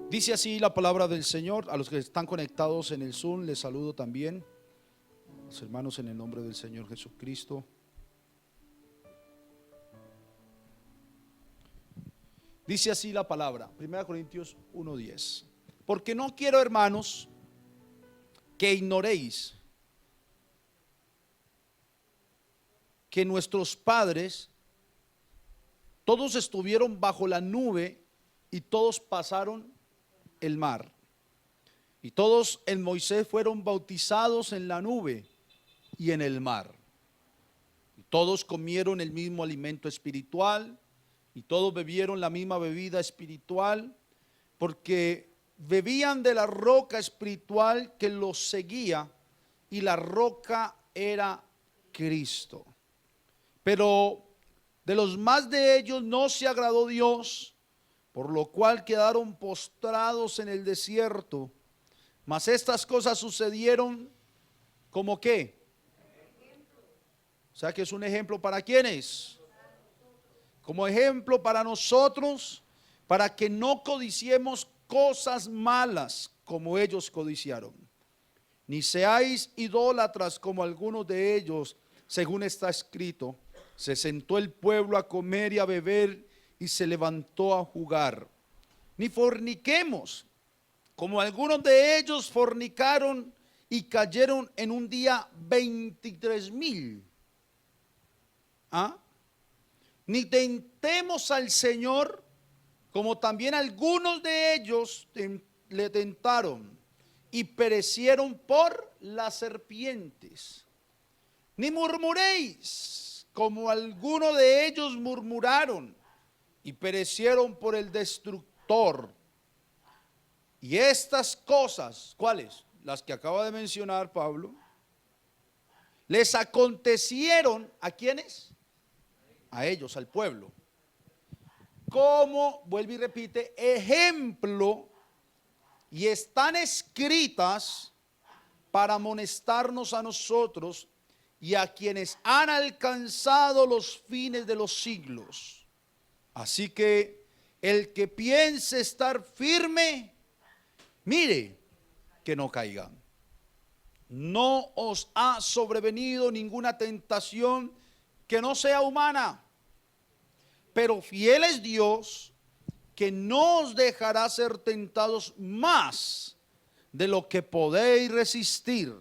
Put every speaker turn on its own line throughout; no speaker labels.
Dice así la palabra del Señor. A los que están conectados en el Zoom les saludo también, los hermanos, en el nombre del Señor Jesucristo. Dice así la palabra, 1 Corintios 1:10. Porque no quiero, hermanos, que ignoréis que nuestros padres todos estuvieron bajo la nube y todos pasaron el mar. Y todos en Moisés fueron bautizados en la nube y en el mar. Y todos comieron el mismo alimento espiritual y todos bebieron la misma bebida espiritual, porque bebían de la roca espiritual que los seguía, y la roca era Cristo. Pero de los más de ellos no se agradó Dios, por lo cual quedaron postrados en el desierto. Mas estas cosas sucedieron como qué. O sea que es un ejemplo para quienes. Como ejemplo para nosotros, para que no codiciemos cosas malas como ellos codiciaron. Ni seáis idólatras como algunos de ellos, según está escrito. Se sentó el pueblo a comer y a beber y se levantó a jugar. Ni forniquemos, como algunos de ellos fornicaron y cayeron en un día 23,000. ¿Ah? Ni tentemos al Señor, como también algunos de ellos le tentaron y perecieron por las serpientes. Ni murmuréis, como algunos de ellos murmuraron y perecieron por el destructor. Y estas cosas, ¿cuáles? Las que acaba de mencionar Pablo, les acontecieron ¿a quiénes? A ellos, al pueblo. Como, vuelve y repite, ejemplo, y están escritas para amonestarnos a nosotros y a quienes han alcanzado los fines de los siglos. Así que el que piense estar firme, mire que no caiga. No os ha sobrevenido ninguna tentación que no sea humana, pero fiel es Dios, que no os dejará ser tentados más de lo que podéis resistir,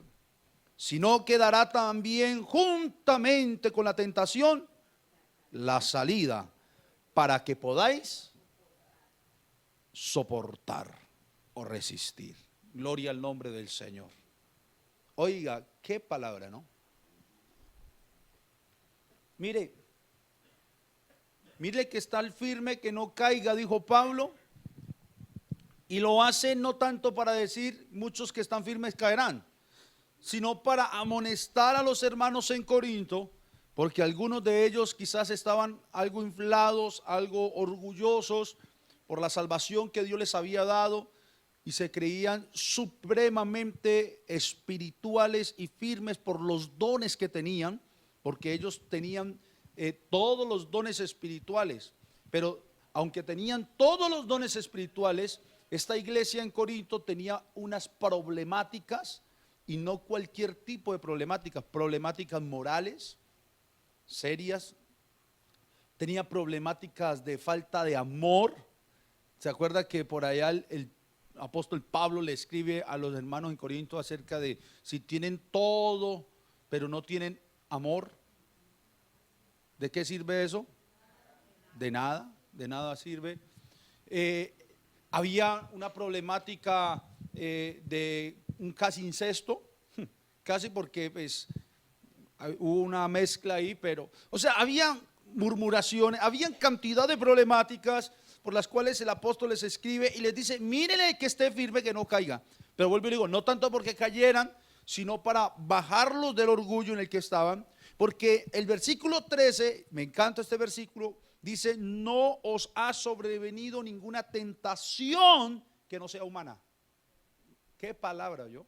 sino que dará también juntamente con la tentación la salida, para que podáis soportar o resistir. Gloria al nombre del Señor. Oiga, qué palabra, ¿no? Mire que está el firme, que no caiga, dijo Pablo. Y lo hace no tanto para decir muchos que están firmes caerán, sino para amonestar a los hermanos en Corinto, porque algunos de ellos quizás estaban algo inflados, algo orgullosos por la salvación que Dios les había dado, y se creían supremamente espirituales y firmes por los dones que tenían, porque ellos tenían todos los dones espirituales. Pero aunque tenían todos los dones espirituales, esta iglesia en Corinto tenía unas problemáticas, y no cualquier tipo de problemáticas morales serias. Tenía problemáticas de falta de amor. ¿Se acuerda que por allá el apóstol Pablo le escribe a los hermanos en Corinto acerca de si tienen todo pero no tienen amor? ¿De qué sirve eso? De nada sirve. Había una problemática de un casi incesto, casi, porque pues hubo una mezcla ahí, pero, o sea, había murmuraciones, habían cantidad de problemáticas por las cuales el apóstol les escribe y les dice: mírenle que esté firme, que no caiga. Pero vuelvo y digo, no tanto porque cayeran, sino para bajarlos del orgullo en el que estaban, porque el versículo 13, me encanta este versículo, dice: no os ha sobrevenido ninguna tentación que no sea humana. ¿Qué palabra yo?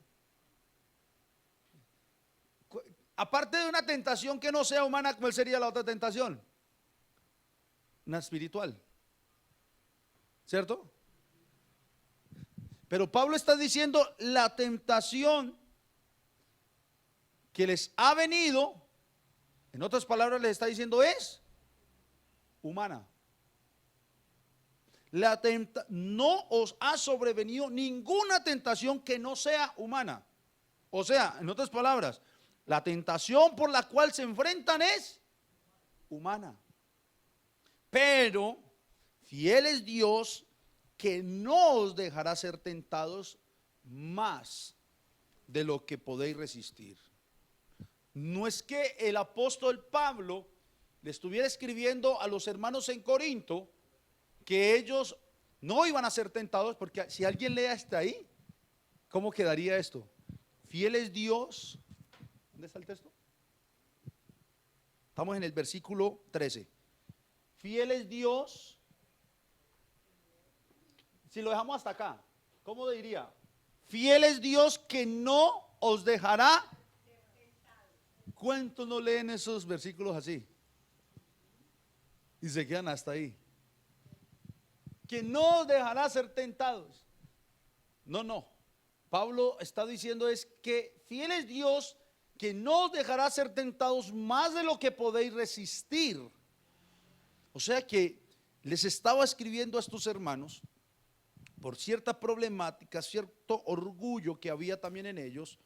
Aparte de una tentación que no sea humana, ¿cuál sería la otra tentación? Una espiritual, ¿cierto? Pero Pablo está diciendo la tentación que les ha venido, en otras palabras les está diciendo es humana. No os ha sobrevenido ninguna tentación que no sea humana. O sea, en otras palabras, la tentación por la cual se enfrentan es humana. Pero fiel es Dios, que no os dejará ser tentados más de lo que podéis resistir. No es que el apóstol Pablo le estuviera escribiendo a los hermanos en Corinto que ellos no iban a ser tentados, porque si alguien lee hasta ahí, ¿cómo quedaría esto? Fiel es Dios. ¿Dónde está el texto? Estamos en el versículo 13. Fiel es Dios. Si lo dejamos hasta acá, ¿cómo diría? Fiel es Dios que no os dejará. ¿Cuántos no leen esos versículos así? Y se quedan hasta ahí. Que no os dejará ser tentados. No. Pablo está diciendo es que fiel es Dios que no os dejará ser tentados más de lo que podéis resistir. O sea que les estaba escribiendo a estos hermanos por cierta problemática, cierto orgullo que había también en ellos.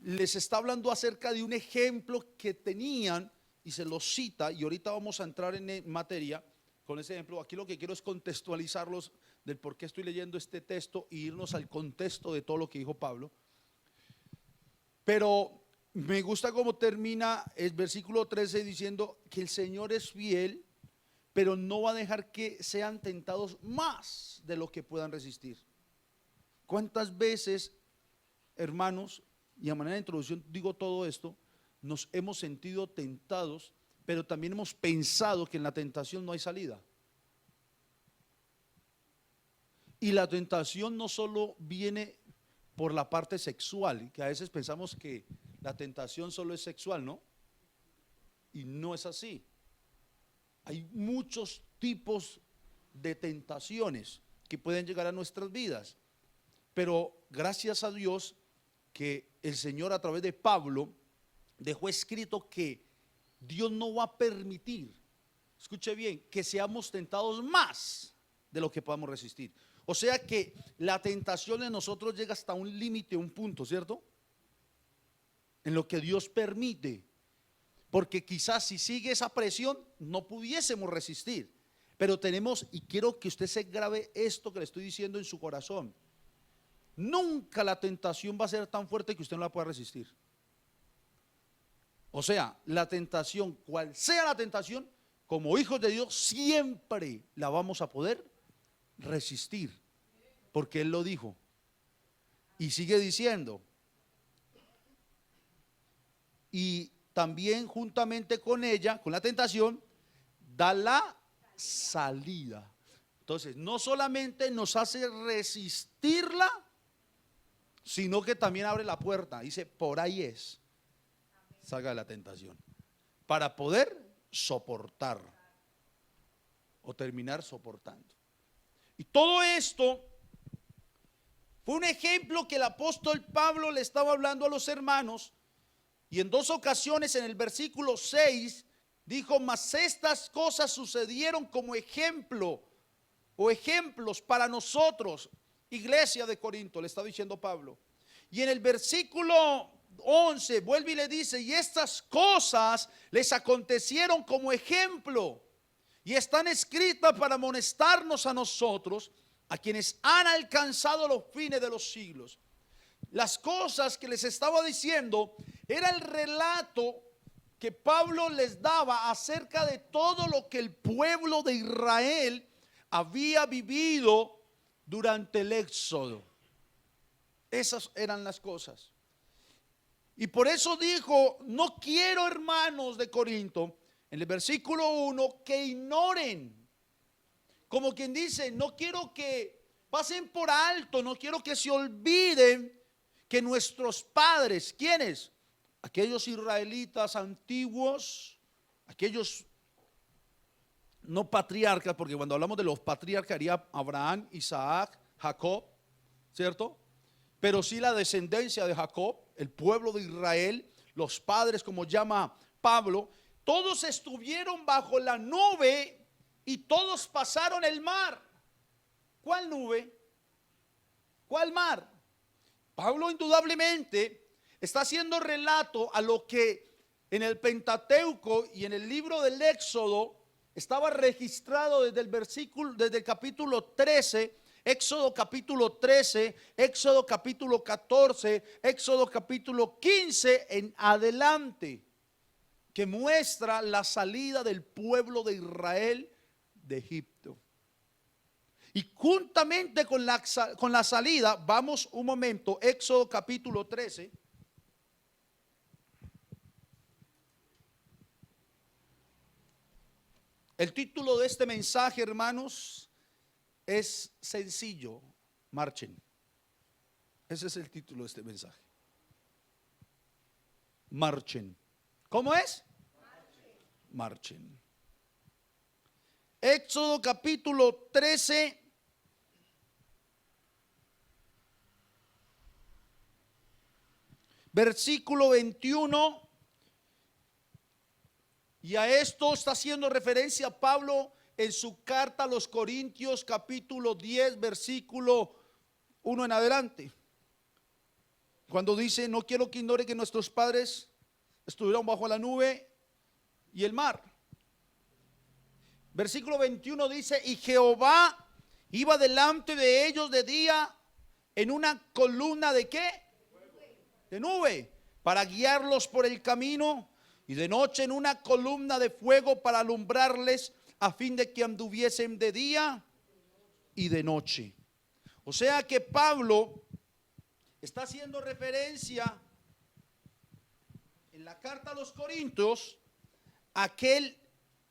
Les está hablando acerca de un ejemplo que tenían y se los cita, y ahorita vamos a entrar en materia con ese ejemplo. Aquí lo que quiero es contextualizarlos del por qué estoy leyendo este texto e irnos al contexto de todo lo que dijo Pablo. Pero me gusta cómo termina el versículo 13 diciendo que el Señor es fiel, pero no va a dejar que sean tentados más de lo que puedan resistir. ¿Cuántas veces, hermanos, y a manera de introducción digo todo esto, nos hemos sentido tentados, pero también hemos pensado que en la tentación no hay salida? Y la tentación no solo viene por la parte sexual, que a veces pensamos que la tentación solo es sexual, ¿no? Y no es así. Hay muchos tipos de tentaciones que pueden llegar a nuestras vidas, pero gracias a Dios que el Señor a través de Pablo dejó escrito que Dios no va a permitir, escuche bien, que seamos tentados más de lo que podamos resistir. O sea que la tentación en nosotros llega hasta un límite, un punto, ¿cierto? En lo que Dios permite. Porque quizás si sigue esa presión no pudiésemos resistir. Pero tenemos, y quiero que usted se grabe esto que le estoy diciendo en su corazón. Nunca la tentación va a ser tan fuerte que usted no la pueda resistir. O sea, la tentación, cual sea la tentación, como hijos de Dios siempre la vamos a poder resistir, porque Él lo dijo. Y sigue diciendo, y también juntamente con ella, con la tentación, da la salida. Entonces, no solamente nos hace resistirla, sino que también abre la puerta. Dice, por ahí es, salga de la tentación, para poder soportar o terminar soportando. Y todo esto fue un ejemplo que el apóstol Pablo le estaba hablando a los hermanos. Y en dos ocasiones en el versículo 6 dijo, mas estas cosas sucedieron como ejemplo o ejemplos para nosotros, iglesia de Corinto, le está diciendo Pablo. Y en el versículo 11 vuelve y le dice, y estas cosas les acontecieron como ejemplo y están escritas para amonestarnos a nosotros, a quienes han alcanzado los fines de los siglos. Las cosas que les estaba diciendo era el relato que Pablo les daba acerca de todo lo que el pueblo de Israel había vivido durante el éxodo. Esas eran las cosas. Y por eso dijo, no quiero, hermanos de Corinto, en el versículo 1, que ignoren. Como quien dice, no quiero que pasen por alto, no quiero que se olviden que nuestros padres, ¿quiénes? Aquellos israelitas antiguos, aquellos no patriarcas, porque cuando hablamos de los patriarcas haría Abraham, Isaac, Jacob, ¿cierto? Pero sí la descendencia de Jacob, el pueblo de Israel, los padres, como llama Pablo, todos estuvieron bajo la nube y todos pasaron el mar. ¿Cuál nube? ¿Cuál mar? Pablo indudablemente está haciendo relato a lo que en el Pentateuco y en el libro del Éxodo estaba registrado desde el capítulo 13, Éxodo capítulo 13, Éxodo capítulo 14, Éxodo capítulo 15 en adelante, que muestra la salida del pueblo de Israel de Egipto. Y juntamente con la salida, vamos un momento, Éxodo capítulo 13. El título de este mensaje, hermanos, es sencillo: marchen. Ese es el título de este mensaje. Marchen. ¿Cómo es? Marchen. Éxodo capítulo 13. Versículo 21. Y a esto está haciendo referencia Pablo en su carta a los Corintios capítulo 10 versículo 1 en adelante, cuando dice: no quiero que ignore que nuestros padres estuvieron bajo la nube y el mar. Versículo 21 dice: y Jehová iba delante de ellos de día en una columna de ¿qué? De nube, para guiarlos por el camino, y de noche en una columna de fuego para alumbrarles, a fin de que anduviesen de día y de noche. O sea que Pablo está haciendo referencia en la carta a los Corintios a aquel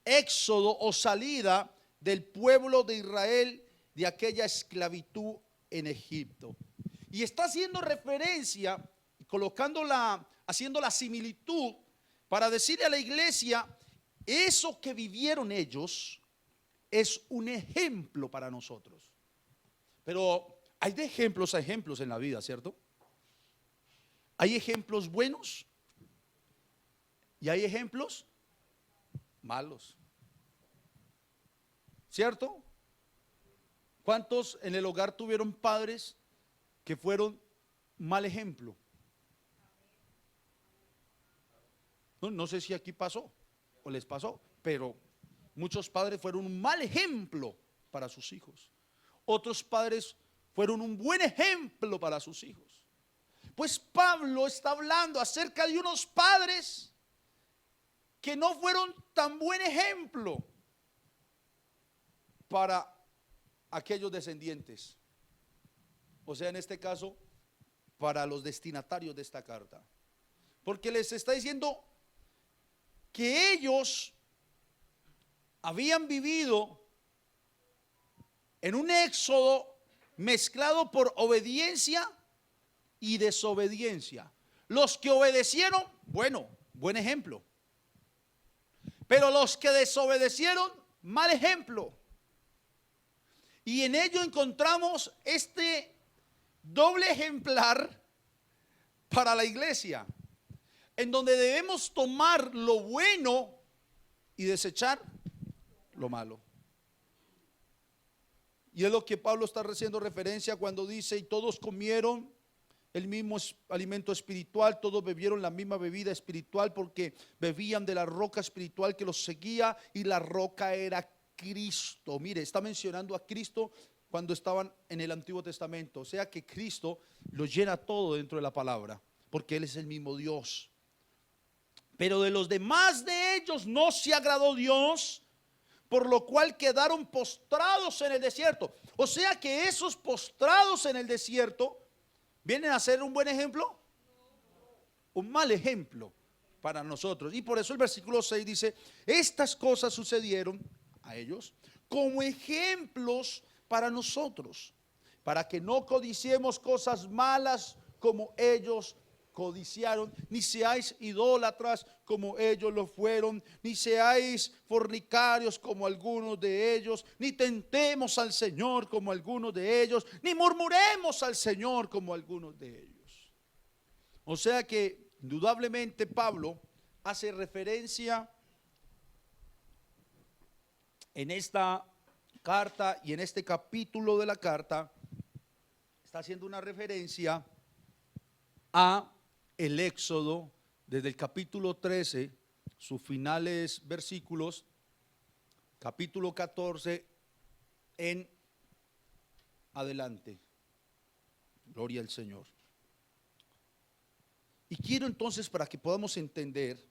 éxodo o salida del pueblo de Israel de aquella esclavitud en Egipto. Y está haciendo referencia, haciendo la similitud para decirle a la iglesia: eso que vivieron ellos es un ejemplo para nosotros. Pero hay de ejemplos a ejemplos en la vida, ¿cierto? Hay ejemplos buenos y hay ejemplos malos, ¿cierto? ¿Cuántos en el hogar tuvieron padres que fueron mal ejemplo? No sé si aquí pasó o les pasó, pero muchos padres fueron un mal ejemplo para sus hijos. Otros padres fueron un buen ejemplo para sus hijos. Pues Pablo está hablando acerca de unos padres que no fueron tan buen ejemplo para aquellos descendientes. O sea, en este caso, para los destinatarios de esta carta. Porque les está diciendo que ellos habían vivido en un éxodo mezclado por obediencia y desobediencia. Los que obedecieron, bueno, buen ejemplo. Pero los que desobedecieron, mal ejemplo. Y en ello encontramos este doble ejemplar para la iglesia, en donde debemos tomar lo bueno y desechar lo malo. Y es lo que Pablo está haciendo referencia cuando dice: y todos comieron el mismo alimento espiritual, todos bebieron la misma bebida espiritual, porque bebían de la roca espiritual que los seguía, y la roca era Cristo. Mire, está mencionando a Cristo cuando estaban en el Antiguo Testamento. O sea que Cristo lo llena todo dentro de la palabra, porque Él es el mismo Dios. Pero de los demás de ellos no se agradó Dios, por lo cual quedaron postrados en el desierto. O sea que esos postrados en el desierto vienen a ser un buen ejemplo, un mal ejemplo para nosotros. Y por eso el versículo 6 dice: estas cosas sucedieron a ellos como ejemplos para nosotros, para que no codiciemos cosas malas como ellos codiciaron, ni seáis idólatras como ellos lo fueron, ni seáis fornicarios como algunos de ellos, ni tentemos al Señor como algunos de ellos, ni murmuremos al Señor como algunos de ellos. O sea que indudablemente Pablo hace referencia en esta carta y en este capítulo de la carta, está haciendo una referencia a el Éxodo desde el capítulo 13, sus finales versículos, capítulo 14 en adelante. Gloria al Señor. Y quiero entonces, para que podamos entender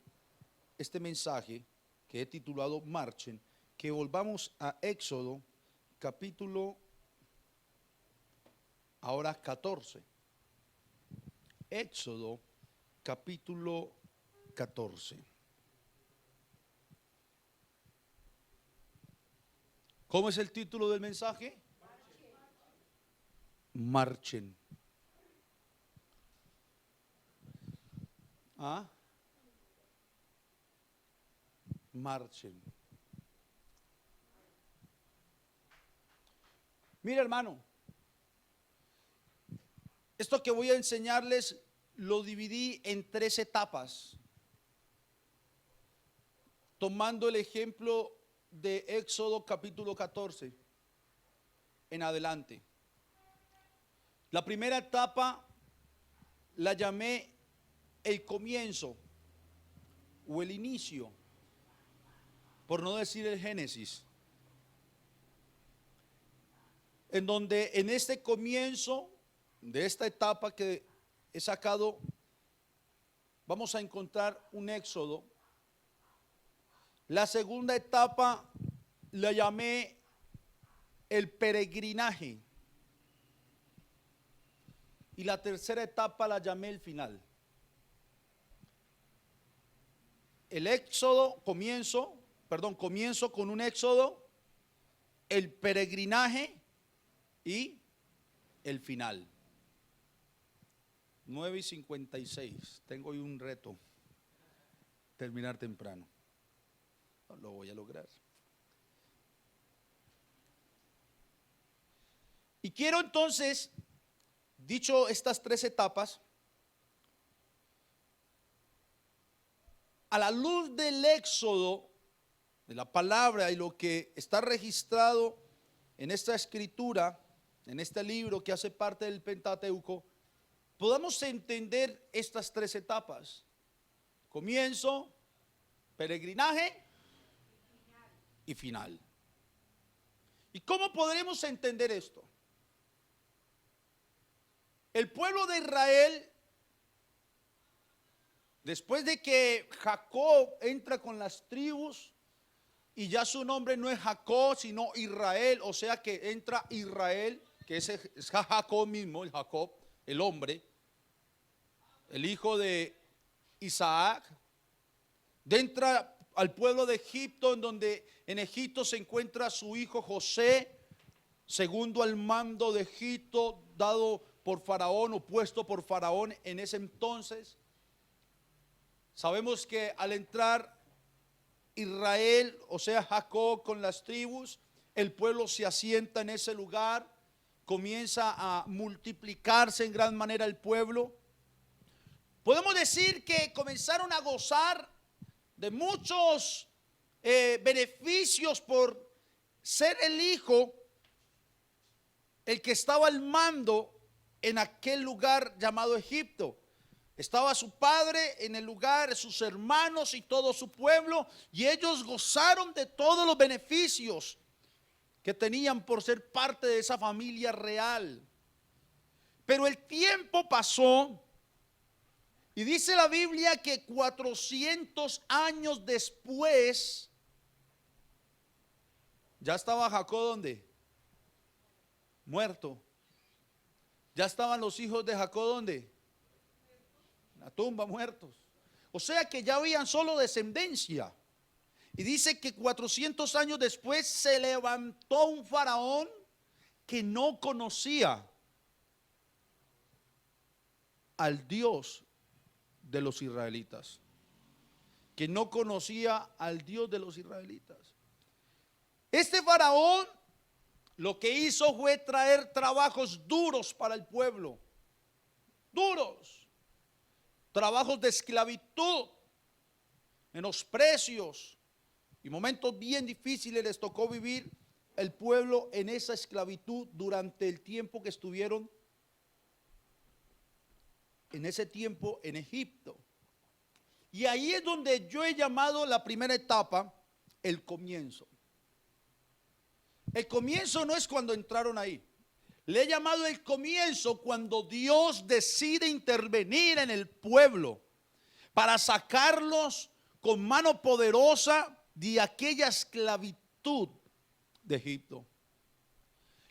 este mensaje que he titulado Marchen, que volvamos a Éxodo capítulo ahora 14. Éxodo capítulo 14. ¿Cómo es el título del mensaje? Marchen. ¿Ah? Marchen. Mira, hermano, esto que voy a enseñarles lo dividí en 3 etapas, tomando el ejemplo de Éxodo capítulo 14 en adelante. La primera etapa la llamé el comienzo o el inicio, por no decir el Génesis, en donde en este comienzo de esta etapa que he sacado, vamos a encontrar un éxodo. La segunda etapa la llamé el peregrinaje. Y la tercera etapa la llamé el final. El éxodo, comienzo con un éxodo, el peregrinaje y el final. 9:56. Tengo hoy un reto, terminar temprano. No lo voy a lograr. Y quiero entonces, dicho estas 3 etapas, a la luz del éxodo, de la palabra y lo que está registrado en esta escritura, en este libro que hace parte del Pentateuco, podamos entender estas 3 etapas: comienzo, peregrinaje y final. ¿Y cómo podremos entender esto? El pueblo de Israel, después de que Jacob entra con las tribus, y ya su nombre no es Jacob, sino Israel, o sea que entra Israel, que es Jacob mismo, el Jacob, el hombre, el hijo de Isaac, entra al pueblo de Egipto, en donde en Egipto se encuentra su hijo José, segundo al mando de Egipto, dado por Faraón o puesto por Faraón en ese entonces. Sabemos que al entrar Israel, o sea Jacob, con las tribus, el pueblo se asienta en ese lugar, comienza a multiplicarse en gran manera el pueblo. Podemos decir que comenzaron a gozar de muchos beneficios por ser el hijo, el que estaba al mando en aquel lugar llamado Egipto. Estaba su padre en el lugar, sus hermanos y todo su pueblo, y ellos gozaron de todos los beneficios que tenían por ser parte de esa familia real. Pero el tiempo pasó y dice la Biblia que 400 años después ya estaba Jacob, ¿dónde? Muerto. Ya estaban los hijos de Jacob, ¿dónde? En la tumba, muertos. O sea que ya habían solo descendencia. Y dice que 400 años después se levantó un faraón que no conocía al Dios de los israelitas, que no conocía al Dios de los israelitas. Este faraón lo que hizo fue traer trabajos duros para el pueblo, duros, trabajos de esclavitud, menosprecios y momentos bien difíciles les tocó vivir el pueblo en esa esclavitud durante el tiempo que estuvieron en ese tiempo en Egipto. Y ahí es donde yo he llamado la primera etapa el comienzo. El comienzo no es cuando entraron ahí. Le he llamado el comienzo cuando Dios decide intervenir en el pueblo para sacarlos con mano poderosa de aquella esclavitud de Egipto.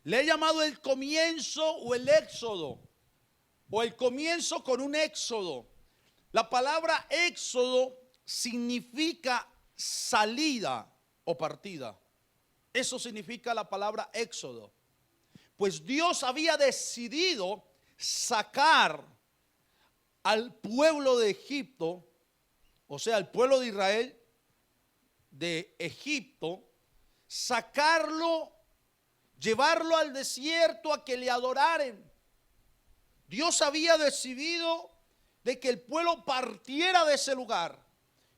Le he llamado el comienzo o el éxodo, o el comienzo con un éxodo. La palabra éxodo significa salida o partida. Eso significa la palabra éxodo. Pues Dios había decidido sacar al pueblo de Egipto, o sea, al pueblo de Israel de Egipto, sacarlo, llevarlo al desierto a que le adoraran. Dios había decidido de que el pueblo partiera de ese lugar,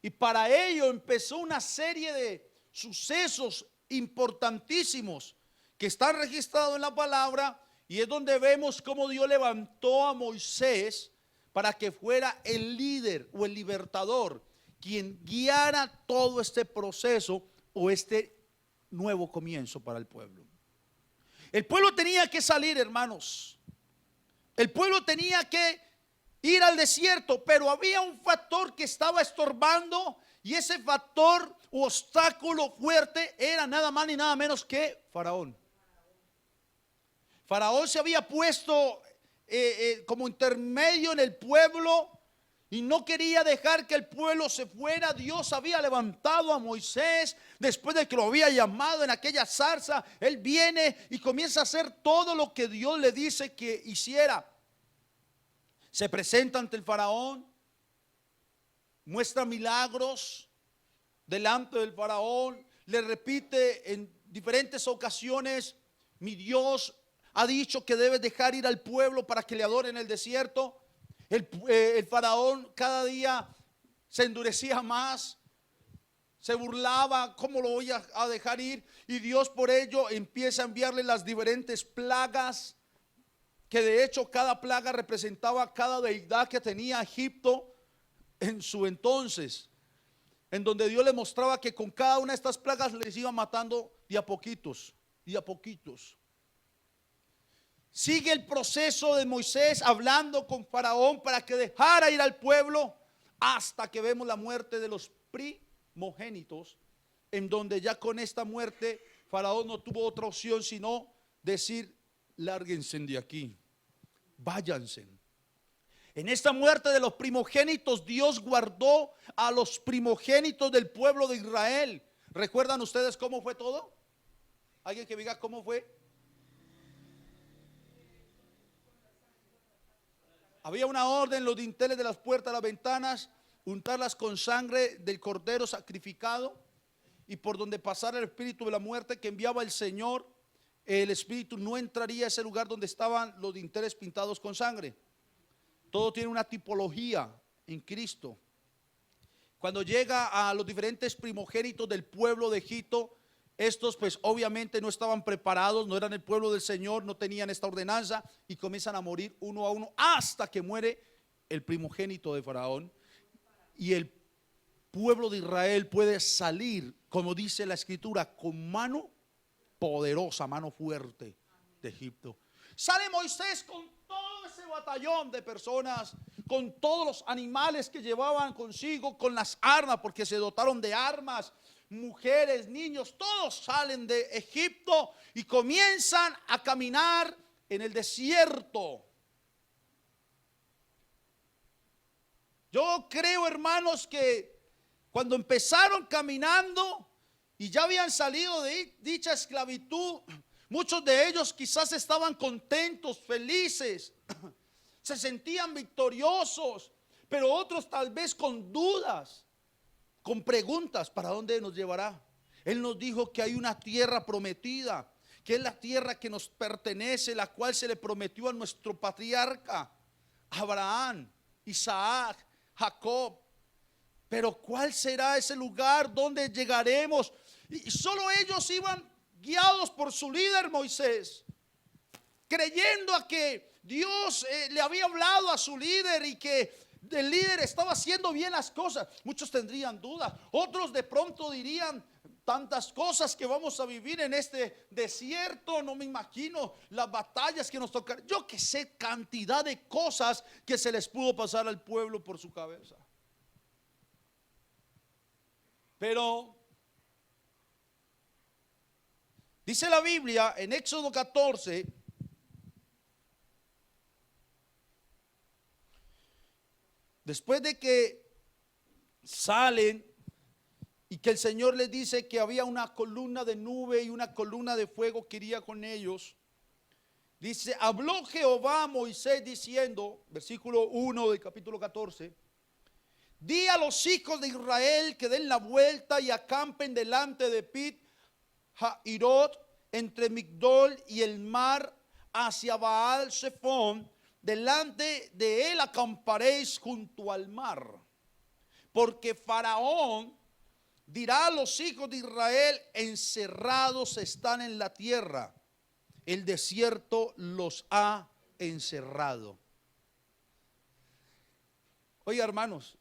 y para ello empezó una serie de sucesos importantísimos que están registrados en la palabra, y es donde vemos cómo Dios levantó a Moisés para que fuera el líder o el libertador, quien guiara todo este proceso o este nuevo comienzo para el pueblo. El pueblo tenía que salir, hermanos. El pueblo tenía que ir al desierto, pero había un factor que estaba estorbando, y ese factor o obstáculo fuerte era nada más ni nada menos que Faraón. Faraón se había puesto como intermedio en el pueblo y no quería dejar que el pueblo se fuera. Dios había levantado a Moisés después de que lo había llamado en aquella zarza. Él viene y comienza a hacer todo lo que Dios le dice que hiciera. Se presenta ante el faraón, muestra milagros delante del faraón, le repite en diferentes ocasiones: mi Dios ha dicho que debes dejar ir al pueblo para que le adoren en el desierto. El faraón cada día se endurecía más, se burlaba: ¿cómo lo voy a dejar ir? Y Dios por ello empieza a enviarle las diferentes plagas, que de hecho cada plaga representaba cada deidad que tenía Egipto en su entonces, en donde Dios le mostraba que con cada una de estas plagas les iba matando de a poquitos, de a poquitos. Sigue el proceso de Moisés hablando con Faraón para que dejara ir al pueblo, hasta que vemos la muerte de los primogénitos, en donde ya con esta muerte Faraón no tuvo otra opción sino decir: lárguense de aquí, váyanse. En esta muerte de los primogénitos, Dios guardó a los primogénitos del pueblo de Israel. ¿Recuerdan ustedes cómo fue todo? ¿Alguien que diga cómo fue? Había una orden: los dinteles de las puertas, las ventanas, untarlas con sangre del cordero sacrificado, y por donde pasara el espíritu de la muerte que enviaba el Señor, el espíritu no entraría a ese lugar donde estaban los dinteles pintados con sangre. Todo tiene una tipología en Cristo. Cuando llega a los diferentes primogénitos del pueblo de Egipto, estos pues obviamente no estaban preparados, no eran el pueblo del Señor, no tenían esta ordenanza, y comienzan a morir uno a uno hasta que muere el primogénito de Faraón. Y el pueblo de Israel puede salir, como dice la escritura, con mano poderosa, mano fuerte de Egipto. Sale Moisés con todo ese batallón de personas, con todos los animales que llevaban consigo, con las armas, porque se dotaron de armas. Mujeres, niños, todos salen de Egipto y comienzan a caminar en el desierto. Yo creo, hermanos, que cuando empezaron caminando y ya habían salido de dicha esclavitud, muchos de ellos quizás estaban contentos, felices, se sentían victoriosos. pero otros tal vez con dudas, con preguntas, ¿para dónde nos llevará? Él nos dijo que hay una tierra prometida, que es la tierra que nos pertenece, la cual se le prometió a nuestro patriarca Abraham, Isaac, Jacob. Pero ¿cuál será ese lugar donde llegaremos? Y solo ellos iban guiados por su líder Moisés, creyendo a que Dios le había hablado a su líder y que el líder estaba haciendo bien las cosas. Muchos tendrían dudas, otros de pronto dirían: tantas cosas que vamos a vivir en este desierto, no me imagino las batallas que nos tocan. Yo que sé, cantidad de cosas que se les pudo pasar al pueblo por su cabeza. Pero dice la Biblia en Éxodo 14, después de que salen y que el Señor les dice que había una columna de nube y una columna de fuego que iría con ellos, dice: habló Jehová a Moisés diciendo, versículo 1 del capítulo 14: di a los hijos de Israel que den la vuelta y acampen delante de Pit Jairot, entre Migdol y el mar, hacia Baal Zephón. Delante de él acamparéis junto al mar, porque Faraón dirá a los hijos de Israel: encerrados están en la tierra, el desierto los ha encerrado. Oiga, hermanos,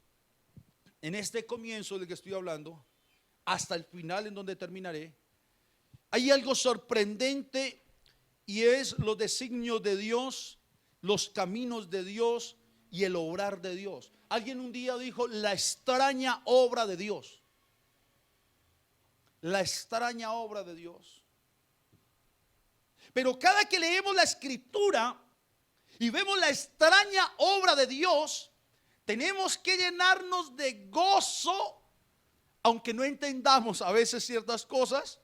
en este comienzo del que estoy hablando, hasta el final en donde terminaré, hay algo sorprendente, y es los designios de Dios, los caminos de Dios y el obrar de Dios. Alguien un día dijo: la extraña obra de Dios. La extraña obra de Dios. Pero cada que leemos la escritura y vemos la extraña obra de Dios, tenemos que llenarnos de gozo, aunque no entendamos a veces ciertas cosas,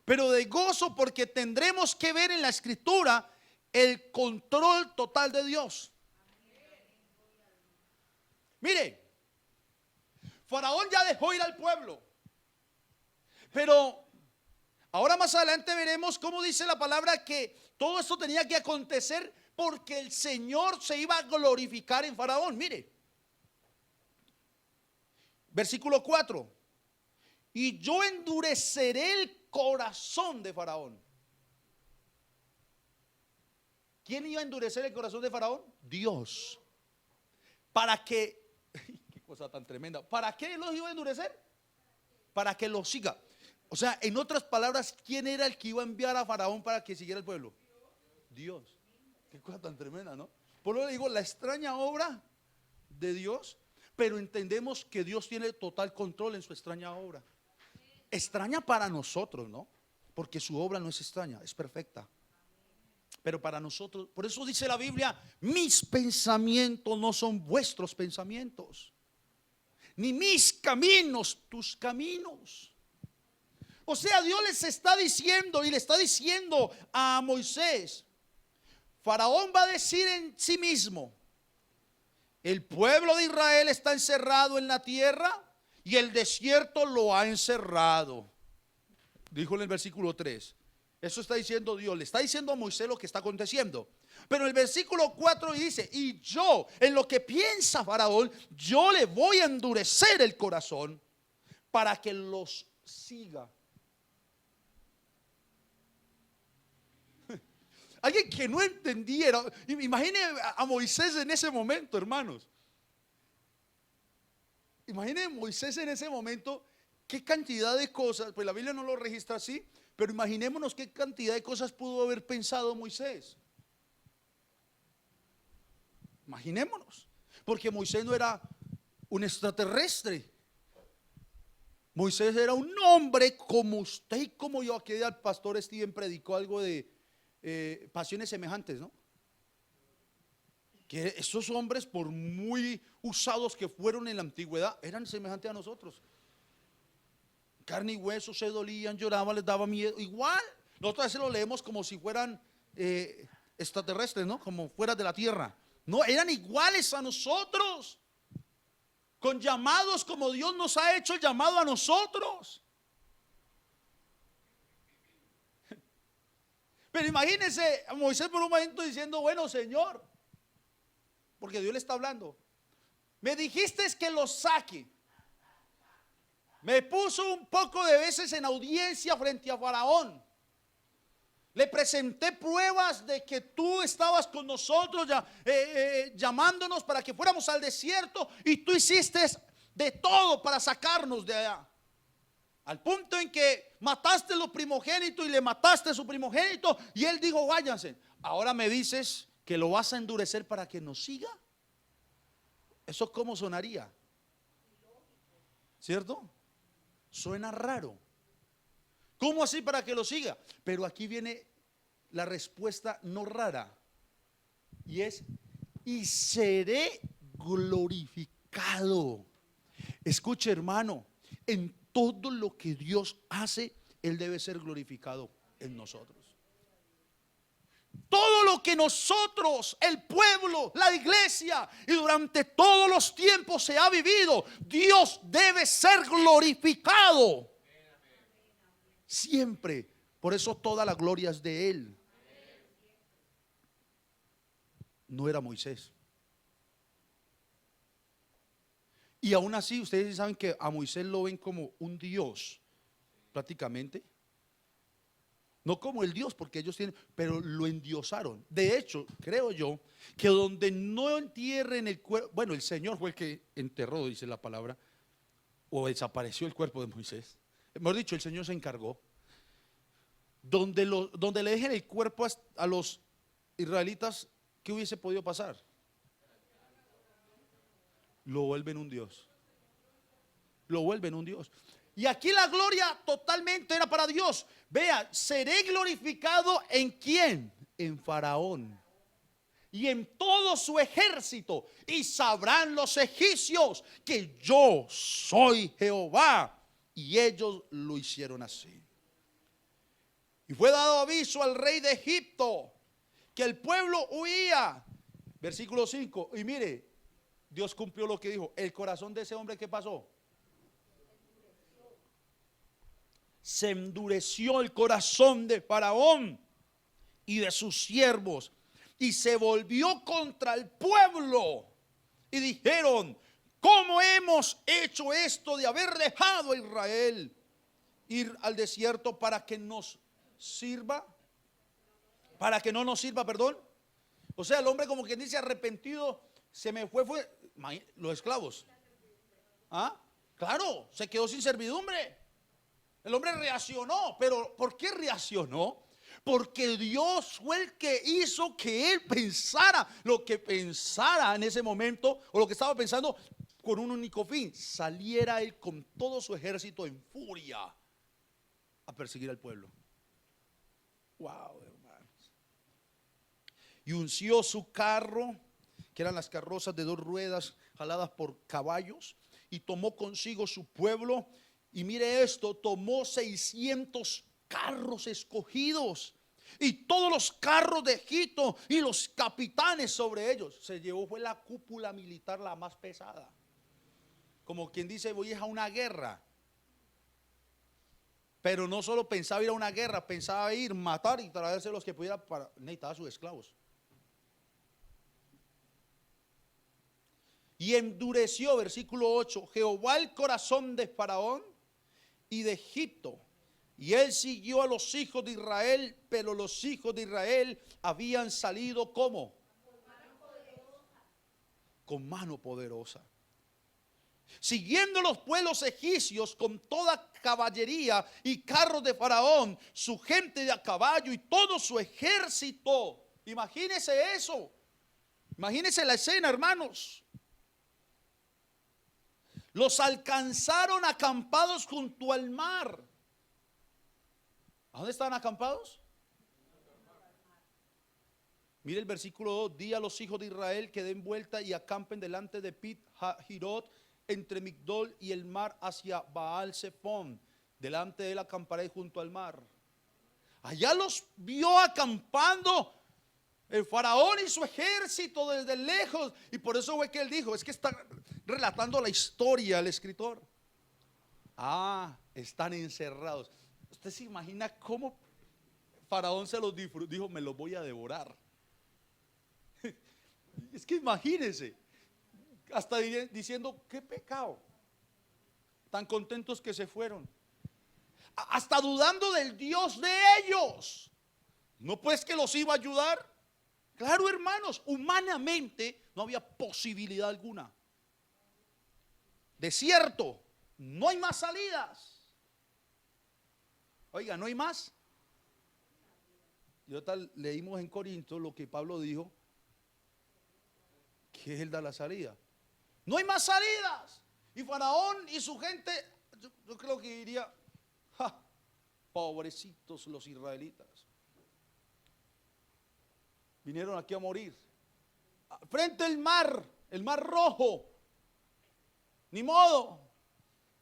pero de gozo, porque tendremos que ver en la escritura el control total de Dios. Mire, Faraón ya dejó ir al pueblo, pero ahora más adelante veremos cómo dice la palabra que todo esto tenía que acontecer porque el Señor se iba a glorificar en Faraón. Mire, versículo 4: y yo endureceré el corazón de Faraón. ¿Quién iba a endurecer el corazón de Faraón? Dios. Para que, qué cosa tan tremenda, ¿para qué los iba a endurecer? Para que los siga. O sea, en otras palabras, ¿quién era el que iba a enviar a Faraón para que siguiera el pueblo? Dios. Qué cosa tan tremenda, ¿no? Por lo que digo, la extraña obra de Dios, pero entendemos que Dios tiene total control en su extraña obra. Extraña para nosotros, ¿no? Porque su obra no es extraña, es perfecta. Pero para nosotros, por eso dice la Biblia: mis pensamientos no son vuestros pensamientos, ni mis caminos tus caminos. O sea, Dios les está diciendo y le está diciendo a Moisés: Faraón va a decir en sí mismo: el pueblo de Israel está encerrado en la tierra y el desierto lo ha encerrado. Dijo en el versículo 3. Eso está diciendo Dios, le está diciendo a Moisés lo que está aconteciendo. Pero el versículo 4 dice: y yo, en lo que piensa Faraón, yo le voy a endurecer el corazón para que los siga. Alguien que no entendiera. Imagine a Moisés en ese momento, hermanos. Imagine a Moisés en ese momento. Qué cantidad de cosas, pues la Biblia no lo registra así, pero imaginémonos qué cantidad de cosas pudo haber pensado Moisés. Imaginémonos, porque Moisés no era un extraterrestre. Moisés era un hombre como usted y como yo. Aquí el pastor Steven predicó algo de pasiones semejantes, ¿no? Que esos hombres, por muy usados que fueron en la antigüedad, eran semejantes a nosotros. Carne y hueso, se dolían, lloraban, les daba miedo. Igual, nosotros a veces lo leemos como si fueran extraterrestres, ¿no? Como fuera de la tierra. No, eran iguales a nosotros. con llamados como Dios nos ha hecho el llamado a nosotros. Pero imagínense a Moisés por un momento diciendo, bueno, Señor, porque Dios le está hablando, me dijiste que lo saque. Me puso un poco de veces en audiencia frente a Faraón. Le presenté pruebas de que tú estabas con nosotros llamándonos para que fuéramos al desierto, y tú hiciste de todo para sacarnos de allá. Al punto en que mataste los primogénitos y le mataste a su primogénito, y él dijo, váyanse. Ahora me dices que lo vas a endurecer para que nos siga. ¿Eso cómo sonaría? ¿Cierto? Suena raro. ¿Cómo así para que lo siga? Pero aquí viene la respuesta no rara, y es: y seré glorificado. Escuche, hermano, en todo lo que Dios hace, Él debe ser glorificado en nosotros. Todo lo que nosotros, el pueblo, la iglesia, y durante todos los tiempos se ha vivido, Dios debe ser glorificado siempre. Por eso toda la gloria es de Él. No era Moisés. Y aún así, ustedes saben que a Moisés lo ven como un Dios, prácticamente. No como el Dios, porque ellos tienen, pero lo endiosaron. De hecho, creo yo que donde no entierren el cuerpo, bueno, el Señor fue el que enterró, dice la palabra, o desapareció el cuerpo de Moisés. Hemos dicho, el Señor se encargó. Donde le dejen el cuerpo a los israelitas, ¿qué hubiese podido pasar? Lo vuelven un Dios. Lo vuelven un Dios. Y aquí la gloria totalmente era para Dios. Vea, seré glorificado ¿en quién? En Faraón y en todo su ejército, y sabrán los egipcios que yo soy Jehová. Y ellos lo hicieron así. Y fue dado aviso al rey de Egipto que el pueblo huía. Versículo 5. Y mire, Dios cumplió lo que dijo. El corazón de ese hombre, ¿qué pasó? Se endureció el corazón de Faraón y de sus siervos, y se volvió contra el pueblo. Y dijeron: ¿cómo hemos hecho esto de haber dejado a Israel ir al desierto para que nos sirva? Para que no nos sirva, perdón. O sea, el hombre, como quien dice, arrepentido, se me fue los esclavos. ¿Ah? Claro, se quedó sin servidumbre. El hombre reaccionó, pero ¿por qué reaccionó? Porque Dios fue el que hizo que él pensara lo que pensara en ese momento, o lo que estaba pensando, con un único fin: saliera él con todo su ejército en furia a perseguir al pueblo. Wow, hermanos. Y unció su carro, que eran las carrozas de 2 ruedas jaladas por caballos, y tomó consigo su pueblo. Y mire esto, tomó 600 carros escogidos y todos los carros de Egipto y los capitanes sobre ellos. Se llevó, fue la cúpula militar la más pesada. Como quien dice, voy a una guerra. Pero no solo pensaba ir a una guerra, pensaba ir, matar y traerse los que pudiera, necesitaba a sus esclavos. Y endureció, versículo 8, Jehová el corazón de Faraón y de Egipto, y él siguió a los hijos de Israel, pero los hijos de Israel habían salido ¿cómo? Con mano poderosa. Siguiendo los pueblos egipcios con toda caballería y carros de Faraón, su gente de a caballo y todo su ejército. Imagínense eso. Imagínense la escena, hermanos. Los alcanzaron acampados junto al mar. ¿A dónde estaban acampados? Mire el versículo 2. Di a los hijos de Israel que den vuelta y acampen delante de Pit Hahirot, entre Migdol y el mar, hacia Baal Zephón. Delante de él acamparé junto al mar. Allá los vio acampando el faraón y su ejército desde lejos. Y por eso fue que él dijo: es que relatando la historia el escritor. Están encerrados. ¿Usted se imagina cómo Faraón se los disfrutó? Dijo, me los voy a devorar. Es que imagínense, hasta diciendo, qué pecado. Tan contentos que se fueron. Hasta dudando del Dios de ellos. ¿No pues que los iba a ayudar? Claro, hermanos, humanamente no había posibilidad alguna. Desierto, no hay más salidas. Oiga, no hay más. Y tal leímos en Corinto lo que Pablo dijo, que él da la salida. No hay más salidas. Y Faraón y su gente, yo creo que diría, pobrecitos los israelitas. Vinieron aquí a morir. Frente al mar, el mar rojo. Ni modo.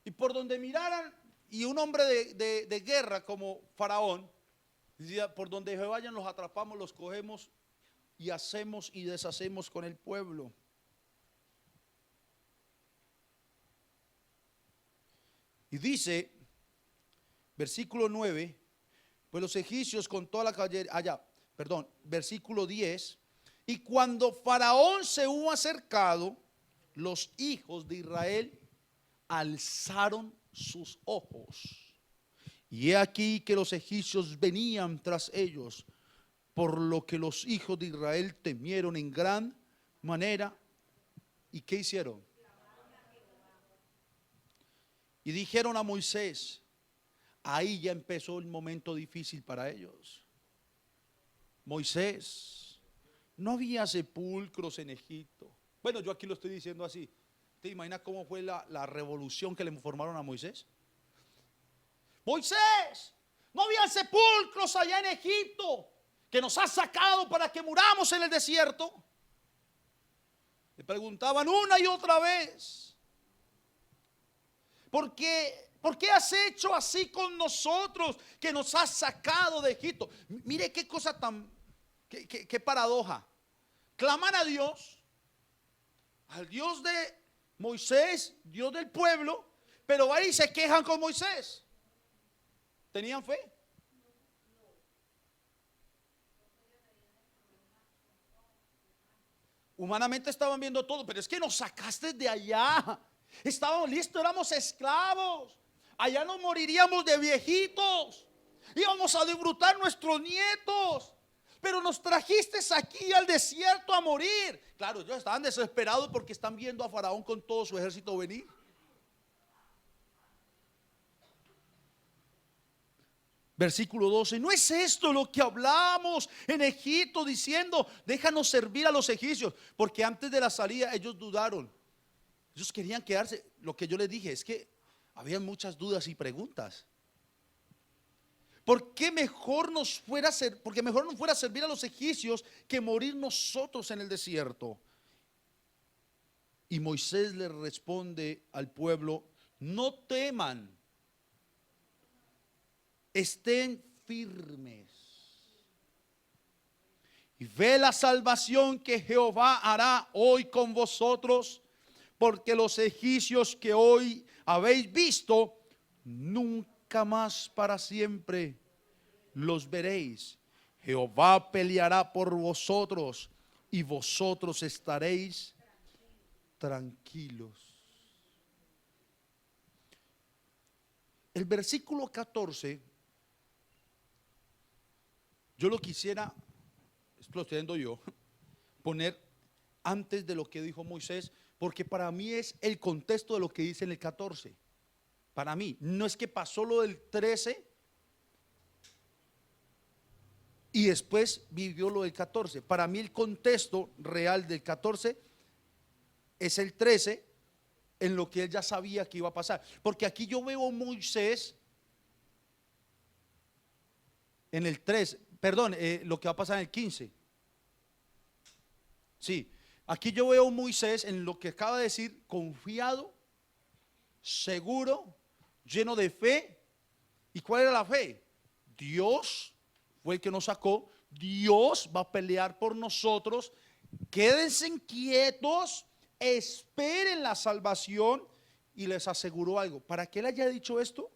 Y por donde miraran, y un hombre de guerra como Faraón, decía, por donde se vayan los atrapamos, los cogemos y hacemos y deshacemos con el pueblo. Y dice, versículo 9, pues los egipcios con toda la caballería, versículo 10, y cuando Faraón se hubo acercado, los hijos de Israel alzaron sus ojos. Y he aquí que los egipcios venían tras ellos, por lo que los hijos de Israel temieron en gran manera. ¿Y qué hicieron? Y dijeron a Moisés, ahí ya empezó el momento difícil para ellos. Moisés, no había sepulcros en Egipto. Bueno, yo aquí lo estoy diciendo así. ¿Te imaginas cómo fue la revolución que le formaron a Moisés? Moisés, no había sepulcros allá en Egipto que nos has sacado para que muramos en el desierto. Le preguntaban una y otra vez. ¿Por qué has hecho así con nosotros que nos has sacado de Egipto? Mire qué cosa tan, qué paradoja. Claman a Dios, al Dios de Moisés, Dios del pueblo, pero ahí se quejan con Moisés. ¿Tenían fe? Humanamente estaban viendo todo, pero es que nos sacaste de allá. Estábamos listos, éramos esclavos. Allá nos moriríamos de viejitos. Íbamos a disfrutar nuestros nietos. Pero nos trajiste aquí al desierto a morir. Claro, ellos estaban desesperados porque están viendo a Faraón con todo su ejército venir. Versículo 12, ¿no es esto lo que hablamos en Egipto diciendo, déjanos servir a los egipcios? Porque antes de la salida ellos dudaron. Ellos querían quedarse. Lo que yo les dije es que había muchas dudas y preguntas. Porque mejor nos fuera a servir a los egipcios que morir nosotros en el desierto. Y Moisés le responde al pueblo, no teman, estén firmes y ve la salvación que Jehová hará hoy con vosotros, porque los egipcios que hoy habéis visto, nunca más para siempre los veréis. Jehová peleará por vosotros y vosotros estaréis tranquilos. El versículo 14, yo lo quisiera, esto lo estoy viendo yo, poner antes de lo que dijo Moisés, porque para mí es el contexto de lo que dice en el 14. Para mí, no es que pasó lo del 13 y después vivió lo del 14. Para mí el contexto real del 14 es el 13, en lo que él ya sabía que iba a pasar. Porque aquí yo veo a Moisés en el 3, perdón, lo que va a pasar en el 15. Sí, aquí yo veo a Moisés en lo que acaba de decir, confiado, seguro, lleno de fe. ¿Y cuál era la fe? Dios fue el que nos sacó, Dios va a pelear por nosotros, quédense quietos, esperen la salvación, y les aseguró algo. ¿Para qué él haya dicho esto?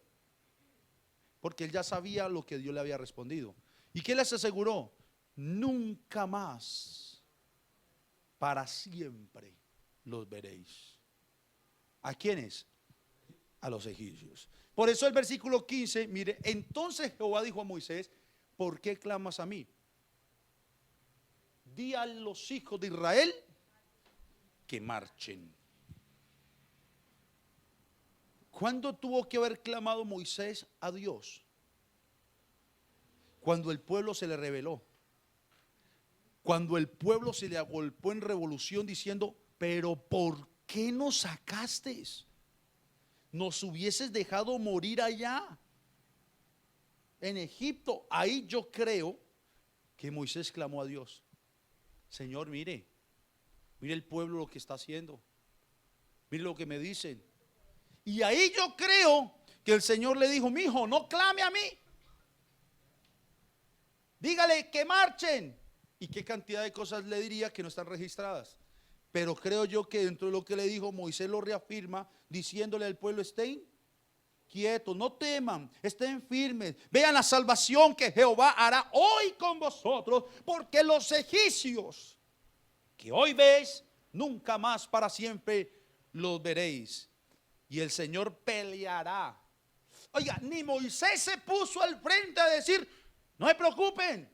Porque él ya sabía lo que Dios le había respondido. ¿Y qué les aseguró? Nunca más, para siempre los veréis. ¿A quiénes? A los egipcios. Por eso el versículo 15, mire, entonces Jehová dijo a Moisés: ¿por qué clamas a mí? Di a los hijos de Israel que marchen. ¿Cuándo tuvo que haber clamado Moisés a Dios? Cuando el pueblo se le rebeló. Cuando el pueblo se le agolpó en revolución diciendo: pero ¿por qué nos sacaste? Nos hubieses dejado morir allá en Egipto. Ahí yo creo que Moisés clamó a Dios: Señor, mire el pueblo lo que está haciendo, mire lo que me dicen. Y ahí yo creo que el Señor le dijo: mi hijo, no clame a mí, dígale que marchen. Y qué cantidad de cosas le diría que no están registradas. Pero creo yo que dentro de lo que le dijo, Moisés lo reafirma diciéndole al pueblo: estén quietos, no teman, estén firmes, vean la salvación que Jehová hará hoy con vosotros, porque los egipcios que hoy veis, nunca más para siempre los veréis. Y el Señor peleará. Oiga, ni Moisés se puso al frente a decir: no se preocupen,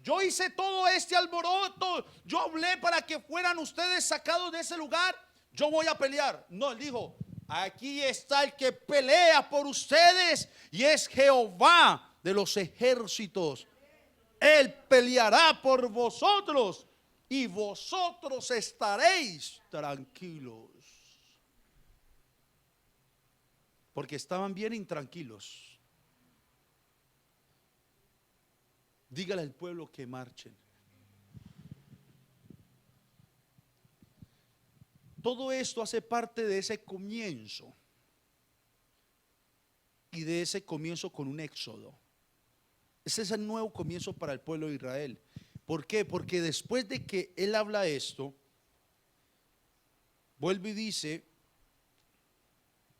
yo hice todo este alboroto, yo hablé para que fueran ustedes sacados de ese lugar, yo voy a pelear. No, él dijo: aquí está el que pelea por ustedes, y es Jehová de los ejércitos. Él peleará por vosotros y vosotros estaréis tranquilos. Porque estaban bien intranquilos. Dígale al pueblo que marchen. Todo esto hace parte de ese comienzo. Y de ese comienzo con un éxodo. Ese es el nuevo comienzo para el pueblo de Israel. ¿Por qué? Porque después de que él habla esto, vuelve y dice: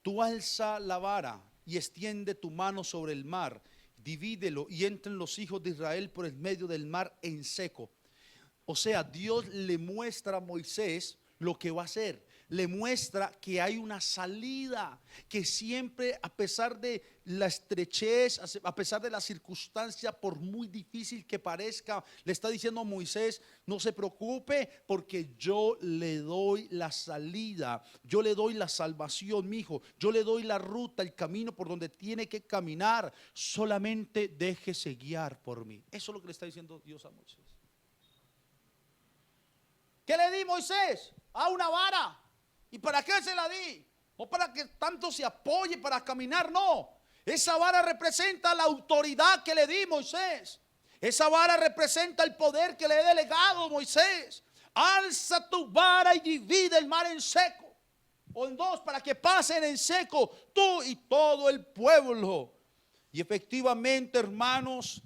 tú alza la vara y extiende tu mano sobre el mar, divídelo y entren los hijos de Israel por el medio del mar en seco. O sea, Dios le muestra a Moisés lo que va a hacer. Le muestra que hay una salida, que siempre, a pesar de la estrechez, a pesar de la circunstancia, por muy difícil que parezca, le está diciendo a Moisés: no se preocupe, porque yo le doy la salida, yo le doy la salvación, mi hijo, yo le doy la ruta, el camino por donde tiene que caminar, solamente déjese guiar por mí. Eso es lo que le está diciendo Dios a Moisés. ¿Qué le di, Moisés? A una vara. ¿Y para qué se la di? No para que tanto se apoye para caminar, no. Esa vara representa la autoridad que le di, Moisés. Esa vara representa el poder que le he delegado, Moisés. Alza tu vara y divide el mar en seco, o en dos, para que pasen en seco tú y todo el pueblo. Y efectivamente, hermanos,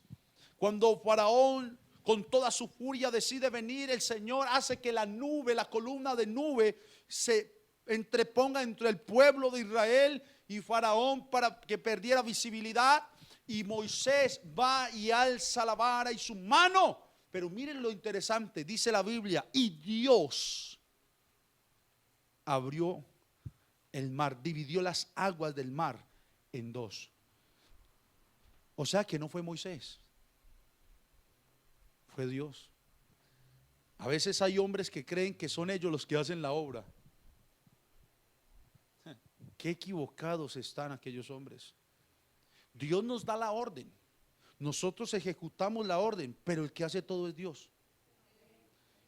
cuando Faraón con toda su furia decide venir, el Señor hace que la nube, la columna de nube, se entreponga entre el pueblo de Israel y Faraón para que perdiera visibilidad. Y Moisés va y alza la vara y su mano. Pero miren lo interesante, dice la Biblia: y Dios abrió el mar, dividió las aguas del mar en dos. O sea que no fue Moisés, fue Dios. A veces hay hombres que creen que son ellos los que hacen la obra. Qué equivocados están aquellos hombres. Dios nos da la orden, nosotros ejecutamos la orden, pero el que hace todo es Dios.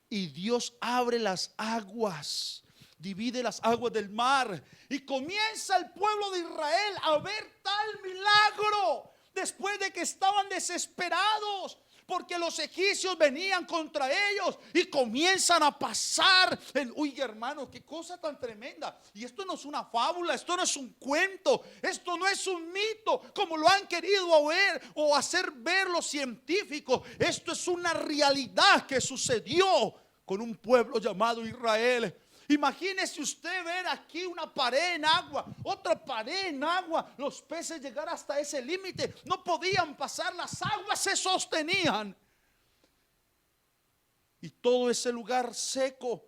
Y Dios abre las aguas, divide las aguas del mar, y comienza el pueblo de Israel a ver tal milagro, después de que estaban desesperados porque los egipcios venían contra ellos, y comienzan a pasar. Uy, hermano, qué cosa tan tremenda. Y esto no es una fábula, esto no es un cuento, esto no es un mito como lo han querido ver o hacer ver los científicos. Esto es una realidad que sucedió con un pueblo llamado Israel. Imagínese usted ver aquí una pared en agua, otra pared en agua, los peces llegar hasta ese límite, no podían pasar, las aguas se sostenían. Y todo ese lugar seco,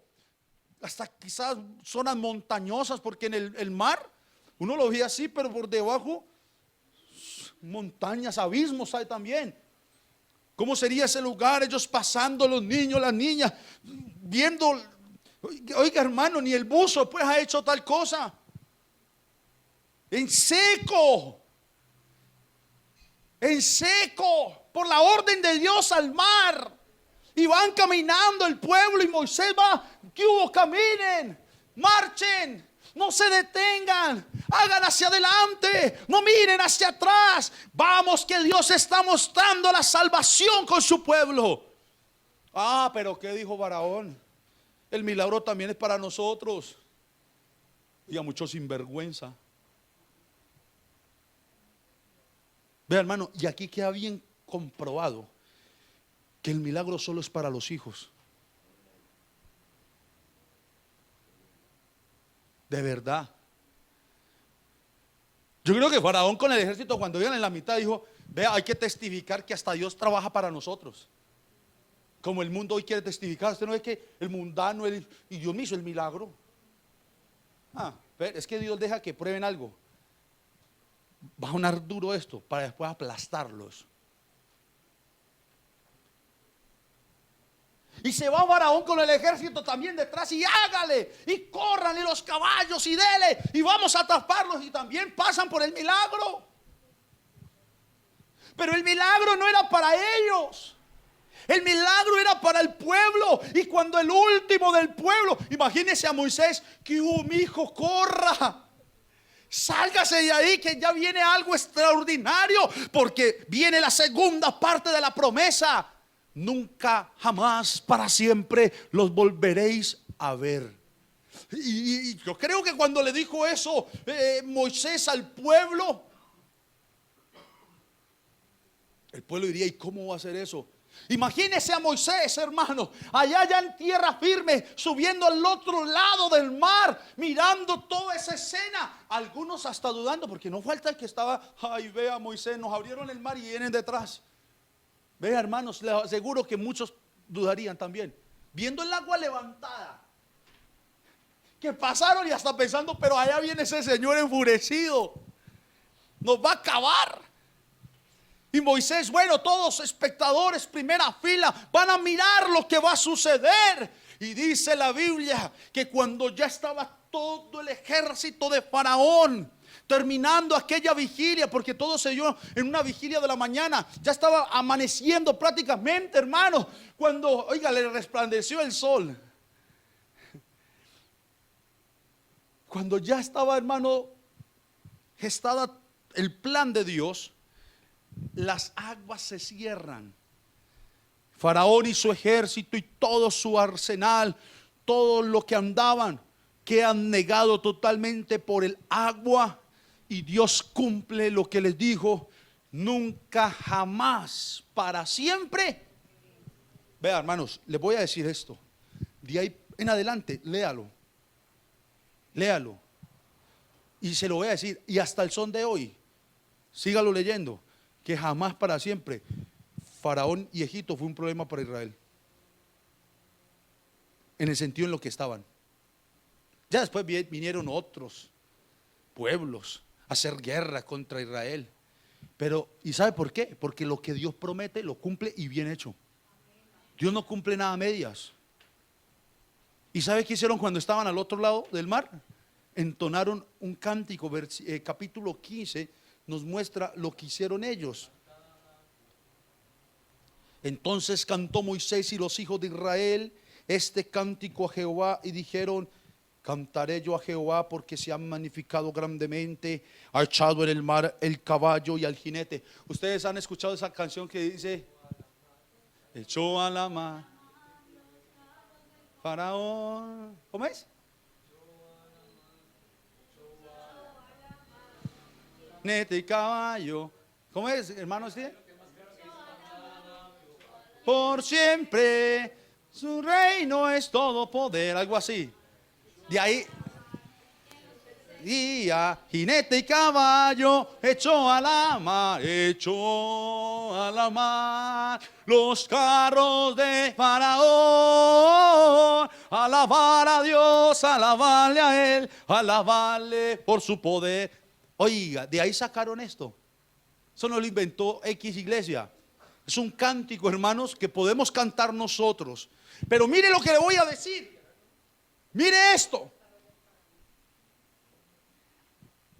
hasta quizás zonas montañosas, porque en el mar uno lo veía así, pero por debajo montañas, abismos hay también. ¿Cómo sería ese lugar? Ellos pasando, los niños, las niñas, viendo. Oiga, hermano, ni el buzo pues ha hecho tal cosa. En seco, por la orden de Dios al mar. Y van caminando el pueblo y Moisés va, ¿qué hubo? Caminen, marchen, no se detengan, hagan hacia adelante, no miren hacia atrás. Vamos, que Dios está mostrando la salvación con su pueblo. Ah, pero ¿qué dijo Faraón? El milagro también es para nosotros. Y a muchos sinvergüenza. Vea, hermano, y aquí queda bien comprobado que el milagro solo es para los hijos. De verdad. Yo creo que Faraón con el ejército, cuando iban en la mitad, dijo: vea, hay que testificar que hasta Dios trabaja para nosotros. Como el mundo hoy quiere testificar. Usted no ve que el mundano, y Dios me hizo el milagro. Es que Dios deja que prueben algo. Va a sonar duro esto para después aplastarlos. Y se va Faraón con el ejército también detrás, y hágale, y corran, y los caballos, y dele, y vamos a atraparlos, y también pasan por el milagro. Pero el milagro no era para ellos, el milagro era para el pueblo. Y cuando el último del pueblo, imagínese a Moisés, que mi hijo, corra, sálgase de ahí, que ya viene algo extraordinario, porque viene la segunda parte de la promesa. Nunca, jamás, para siempre los volveréis a ver. Y yo creo que cuando le dijo eso Moisés al pueblo, el pueblo diría: ¿y cómo va a hacer eso? Imagínese a Moisés, hermano, allá ya en tierra firme, subiendo al otro lado del mar, mirando toda esa escena. Algunos hasta dudando, porque no falta el que estaba: ay, vea, Moisés, nos abrieron el mar y vienen detrás. Vea, hermanos, les aseguro que muchos dudarían también, viendo el agua levantada, que pasaron, y hasta pensando: pero allá viene ese señor enfurecido, nos va a acabar. Y Moisés, bueno, todos espectadores, primera fila, van a mirar lo que va a suceder. Y dice la Biblia que cuando ya estaba todo el ejército de Faraón terminando aquella vigilia, porque todo se dio en una vigilia de la mañana, ya estaba amaneciendo prácticamente, hermano, cuando, oiga, le resplandeció el sol. Cuando ya estaba, hermano, gestada el plan de Dios, las aguas se cierran. Faraón y su ejército y todo su arsenal, todo lo que andaban, quedan negados totalmente por el agua. Y Dios cumple lo que les dijo: nunca, jamás, para siempre. Vea, hermanos, les voy a decir esto. De ahí en adelante, léalo. Y se lo voy a decir. Y hasta el son de hoy, sígalo leyendo. Que jamás, para siempre, Faraón y Egipto fue un problema para Israel, en el sentido en lo que estaban. Ya después vinieron otros pueblos a hacer guerra contra Israel. Pero, ¿y sabe por qué? Porque lo que Dios promete lo cumple, y bien hecho. Dios no cumple nada a medias. ¿Y sabe qué hicieron cuando estaban al otro lado del mar? Entonaron un cántico. Capítulo 15 nos muestra lo que hicieron ellos. Entonces cantó Moisés y los hijos de Israel este cántico a Jehová, y dijeron: cantaré yo a Jehová, porque se ha magnificado grandemente, ha echado en el mar el caballo y al jinete. Ustedes han escuchado esa canción que dice: echó a la mar Faraón. ¿Cómo es? Jinete y caballo. ¿Cómo es, hermanos? ¿Sí? Por siempre su reino es todo poder, algo así. De ahí, día, jinete y caballo, echó a la mar, los carros de Faraón. Alabar a Dios, alabarle a Él, alabarle por su poder. Oiga, de ahí sacaron esto. Eso no lo inventó X iglesia. Es un cántico, hermanos, que podemos cantar nosotros. Pero mire lo que le voy a decir. Mire esto.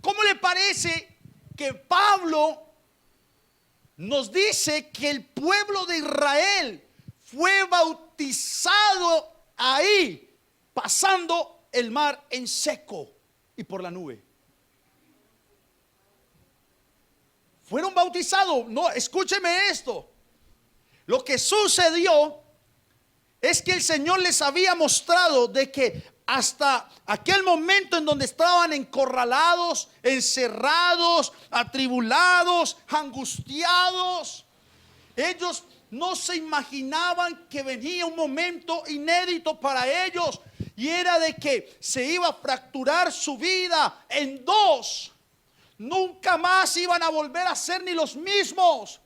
¿Cómo le parece que Pablo nos dice que el pueblo de Israel fue bautizado ahí, pasando el mar en seco y por la nube? Fueron bautizados. No, escúcheme esto. Lo que sucedió es que el Señor les había mostrado de que hasta aquel momento en donde estaban encorralados, encerrados, atribulados, angustiados, ellos no se imaginaban que venía un momento inédito para ellos, y era de que se iba a fracturar su vida en dos. Nunca más iban a volver a ser ni los mismos.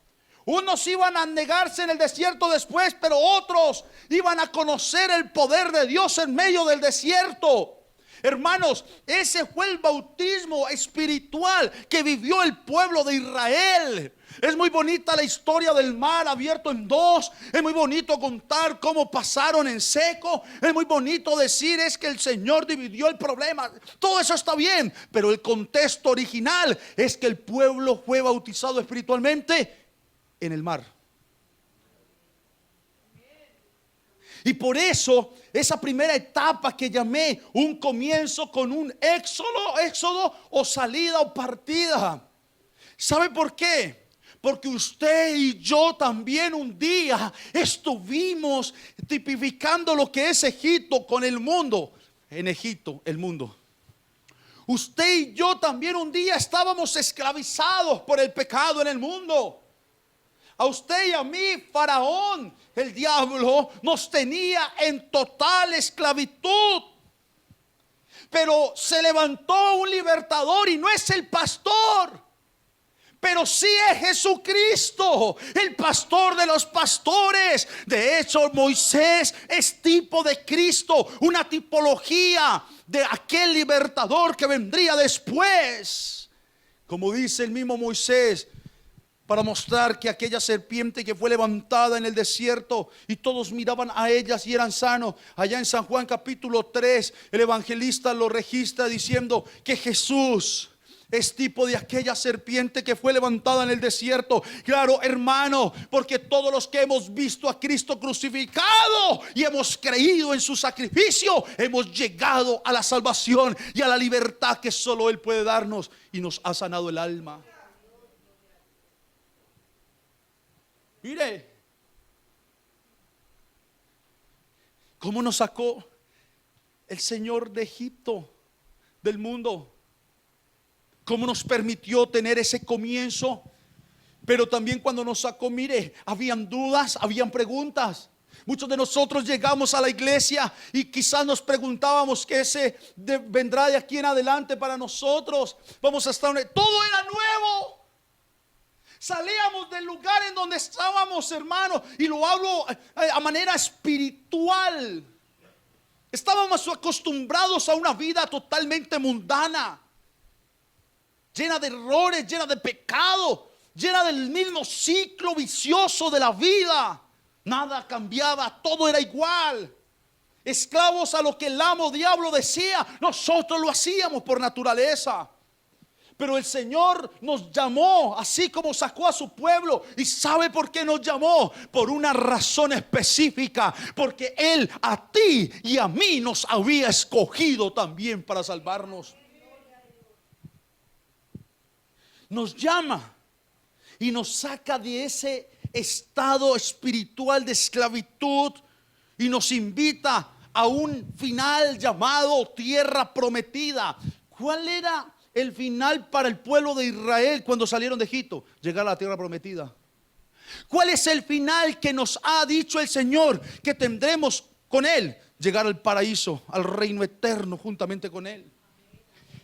Unos iban a negarse en el desierto después, pero otros iban a conocer el poder de Dios en medio del desierto. Hermanos, ese fue el bautismo espiritual que vivió el pueblo de Israel. Es muy bonita la historia del mar abierto en dos. Es muy bonito contar cómo pasaron en seco. Es muy bonito decir es que el Señor dividió el problema. Todo eso está bien, pero el contexto original es que el pueblo fue bautizado espiritualmente en el mar. Y por eso esa primera etapa que llamé un comienzo con un éxodo o salida o partida. ¿Sabe por qué? Porque usted y yo también un día estuvimos tipificando lo que es Egipto con el mundo. En Egipto, el mundo. Usted y yo también un día estábamos esclavizados por el pecado en el mundo. A usted y a mí, Faraón, el diablo, nos tenía en total esclavitud. Pero se levantó un libertador, y no es el pastor, pero sí es Jesucristo, el pastor de los pastores. De hecho, Moisés es tipo de Cristo, una tipología de aquel libertador que vendría después. Como dice el mismo Moisés, para mostrar que aquella serpiente que fue levantada en el desierto y todos miraban a ellas y eran sanos. Allá en San Juan capítulo 3, el evangelista lo registra diciendo que Jesús es tipo de aquella serpiente que fue levantada en el desierto. Claro, hermano, porque todos los que hemos visto a Cristo crucificado y hemos creído en su sacrificio, hemos llegado a la salvación y a la libertad que solo Él puede darnos, y nos ha sanado el alma. Mire, ¿cómo nos sacó el Señor de Egipto, del mundo? ¿Cómo nos permitió tener ese comienzo? Pero también cuando nos sacó, mire, habían dudas, habían preguntas. Muchos de nosotros llegamos a la iglesia y quizás nos preguntábamos qué vendrá de aquí en adelante para nosotros. Vamos a estar, todo era nuevo. Salíamos del lugar en donde estábamos, hermano, y lo hablo a manera espiritual. Estábamos acostumbrados a una vida totalmente mundana, llena de errores, llena de pecado, llena del mismo ciclo vicioso de la vida. Nada cambiaba, todo era igual. Esclavos a lo que el amo diablo decía, nosotros lo hacíamos por naturaleza. Pero el Señor nos llamó, así como sacó a su pueblo. ¿Y sabe por qué nos llamó? Por una razón específica. Porque Él a ti y a mí nos había escogido también para salvarnos. Nos llama y nos saca de ese estado espiritual de esclavitud y nos invita a un final llamado tierra prometida. ¿Cuál era el final para el pueblo de Israel cuando salieron de Egipto? Llegar a la tierra prometida. ¿Cuál es el final que nos ha dicho el Señor que tendremos con Él? llegar al paraíso, al reino eterno juntamente con Él.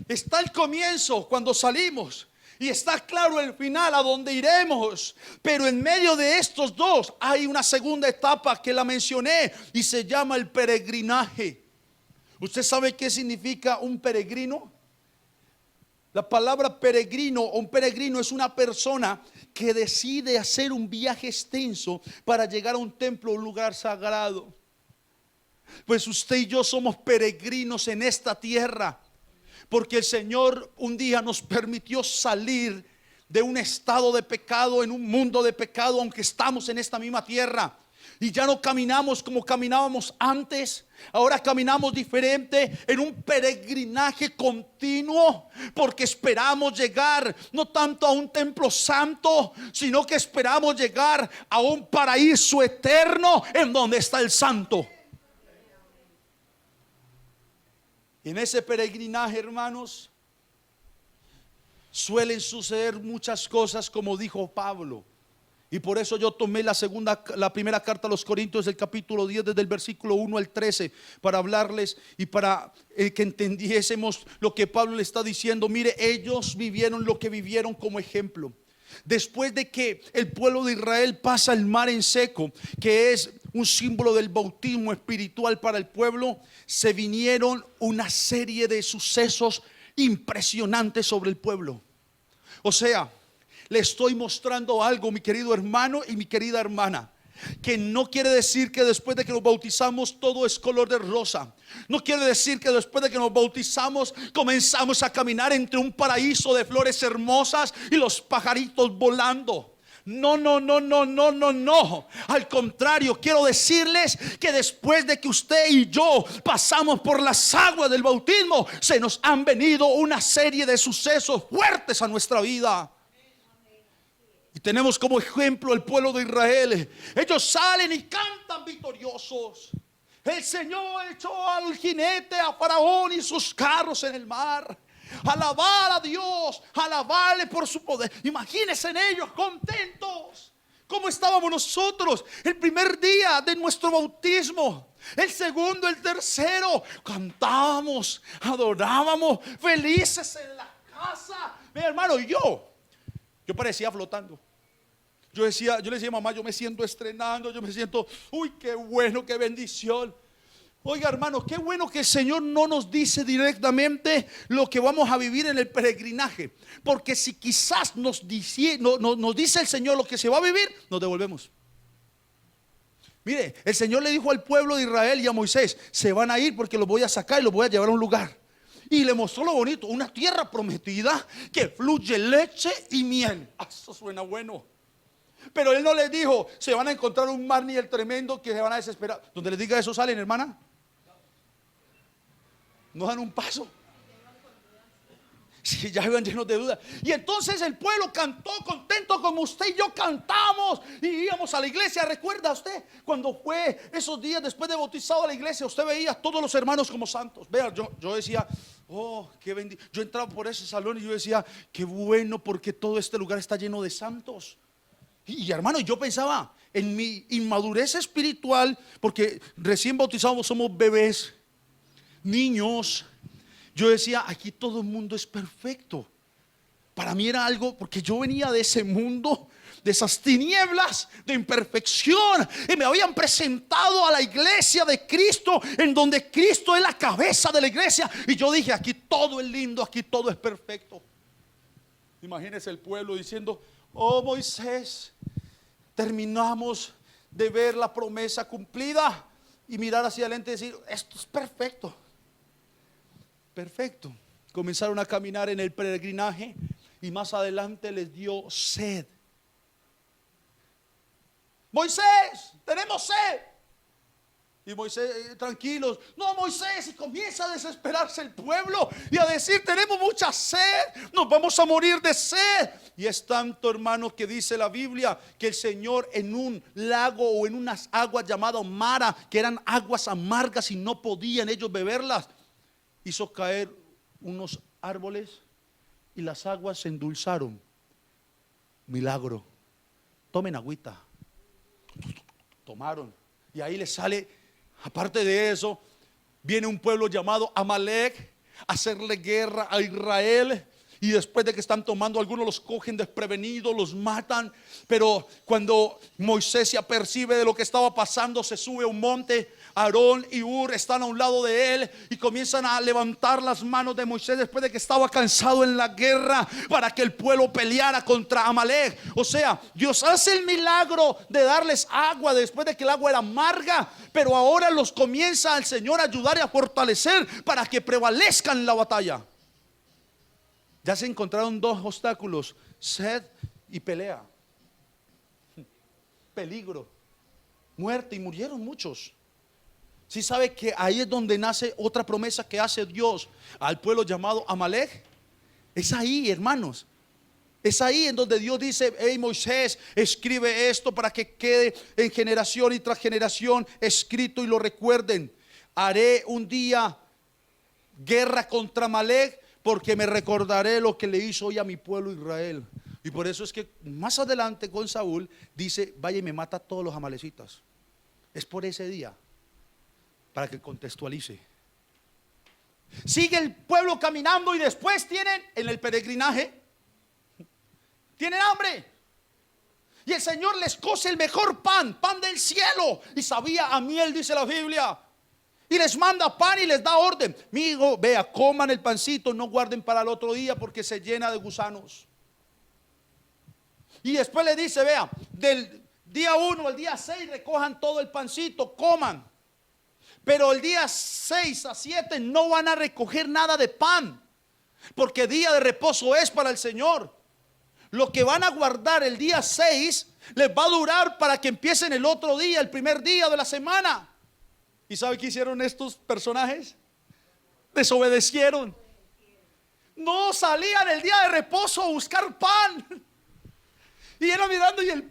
Está el comienzo cuando salimos y está claro el final a donde iremos, pero en medio de estos dos hay una segunda etapa que la mencioné y se llama el peregrinaje. ¿Usted sabe qué significa un peregrino? La palabra peregrino o un peregrino es una persona que decide hacer un viaje extenso para llegar a un templo o un lugar sagrado. Pues usted y yo somos peregrinos en esta tierra, porque el Señor un día nos permitió salir de un estado de pecado, en un mundo de pecado, aunque estamos en esta misma tierra. Y ya no caminamos como caminábamos antes. Ahora caminamos diferente, en un peregrinaje continuo, porque esperamos llegar no tanto a un templo santo, sino que esperamos llegar a un paraíso eterno en donde está el santo. En ese peregrinaje, hermanos, suelen suceder muchas cosas, como dijo Pablo. Y por eso yo tomé la primera carta a los Corintios del capítulo 10, desde el versículo 1 al 13, para hablarles y para que entendiésemos lo que Pablo le está diciendo. Mire, ellos vivieron lo que vivieron como ejemplo. Después de que el pueblo de Israel pasa el mar en seco, que es un símbolo del bautismo espiritual para el pueblo, se vinieron una serie de sucesos impresionantes sobre el pueblo. O sea, le estoy mostrando algo, mi querido hermano y mi querida hermana, que no quiere decir que después de que nos bautizamos todo es color de rosa. No quiere decir que después de que nos bautizamos comenzamos a caminar entre un paraíso de flores hermosas y los pajaritos volando. No, no, no, no, no, no, no. Al contrario, quiero decirles que después de que usted y yo pasamos por las aguas del bautismo, se nos han venido una serie de sucesos fuertes a nuestra vida. Y tenemos como ejemplo el pueblo de Israel. Ellos salen y cantan victoriosos. El Señor echó al jinete, a Faraón y sus carros en el mar. Alabar a Dios, alabarle por su poder. Imagínense en ellos contentos. ¿Cómo estábamos nosotros el primer día de nuestro bautismo? El segundo, el tercero, cantábamos, adorábamos, felices en la casa. Mi hermano, yo parecía flotando. Yo le decía, mamá, yo me siento estrenando, yo me siento, uy, qué bueno, qué bendición. Oiga, hermano, qué bueno que el Señor no nos dice directamente lo que vamos a vivir en el peregrinaje, porque si quizás nos dice el Señor lo que se va a vivir, nos devolvemos. Mire, el Señor le dijo al pueblo de Israel y a Moisés: se van a ir porque los voy a sacar y los voy a llevar a un lugar. Y le mostró lo bonito, una tierra prometida que fluye leche y miel. Eso suena bueno. Pero él no les dijo: se van a encontrar un mar ni el tremendo, que se van a desesperar. Donde les diga eso salen, hermana. No dan un paso. Si ya iban llenos de dudas. Y entonces el pueblo cantó contento como usted y yo cantamos. Y íbamos a la iglesia. ¿Recuerda usted cuando fue esos días después de bautizado a la iglesia? Usted veía a todos los hermanos como santos. Vea, yo decía, oh, qué bendito. Yo entraba por ese salón y yo decía, qué bueno, porque todo este lugar está lleno de santos. Y hermano, yo pensaba en mi inmadurez espiritual, porque recién bautizados somos bebés, niños. Yo decía, aquí todo el mundo es perfecto. Para mí era algo, porque yo venía de ese mundo, de esas tinieblas de imperfección, y me habían presentado a la iglesia de Cristo, en donde Cristo es la cabeza de la iglesia. Y yo dije, aquí todo es lindo, aquí todo es perfecto. Imagínense el pueblo diciendo, oh Moisés, terminamos de ver la promesa cumplida, y mirar hacia adelante y decir, esto es perfecto. Perfecto. Comenzaron a caminar en el peregrinaje y más adelante les dio sed. Moisés, tenemos sed. Y Moisés, tranquilos. No, Moisés, y comienza a desesperarse el pueblo y a decir, tenemos mucha sed, nos vamos a morir de sed. Y es tanto, hermanos, que dice la Biblia que el Señor en un lago o en unas aguas llamadas Mara, que eran aguas amargas y no podían ellos beberlas, hizo caer unos árboles y las aguas se endulzaron. Milagro. Tomen agüita. Tomaron. Y ahí les sale, aparte de eso, viene un pueblo llamado Amalek a hacerle guerra a Israel. Y después de que están tomando, algunos los cogen desprevenidos, los matan. Pero cuando Moisés se apercibe de lo que estaba pasando, se sube a un monte. Aarón y Hur están a un lado de él y comienzan a levantar las manos de Moisés después de que estaba cansado en la guerra, para que el pueblo peleara contra Amalek. O sea, Dios hace el milagro de darles agua después de que el agua era amarga, pero ahora los comienza el Señor a ayudar y a fortalecer para que prevalezcan en la batalla. Ya se encontraron dos obstáculos: sed y pelea, peligro, muerte, y murieron muchos. Si sabe que ahí es donde nace otra promesa que hace Dios al pueblo llamado Amalek. Es ahí, hermanos. Es ahí en donde Dios dice: hey Moisés, escribe esto para que quede en generación y tras generación escrito y lo recuerden. Haré un día guerra contra Amalek, porque me recordaré lo que le hizo hoy a mi pueblo Israel. Y por eso es que más adelante con Saúl dice: vaya y me mata a todos los amalecitas. Es por ese día, para que contextualice. Sigue el pueblo caminando y después tienen en el peregrinaje, tienen hambre. Y el Señor les cose el mejor pan, pan del cielo, y sabía a miel, dice la Biblia. Y les manda pan y les da orden: amigo, vea, coman el pancito, no guarden para el otro día porque se llena de gusanos. Y después le dice: vea, del día 1 al día 6 recojan todo el pancito, coman. Pero el día 6 a 7 no van a recoger nada de pan, porque día de reposo es para el Señor. Lo que van a guardar el día 6 les va a durar para que empiecen el otro día, el primer día de la semana. ¿Y sabe qué hicieron estos personajes? Desobedecieron. No salían el día de reposo a buscar pan. Y era mirando y el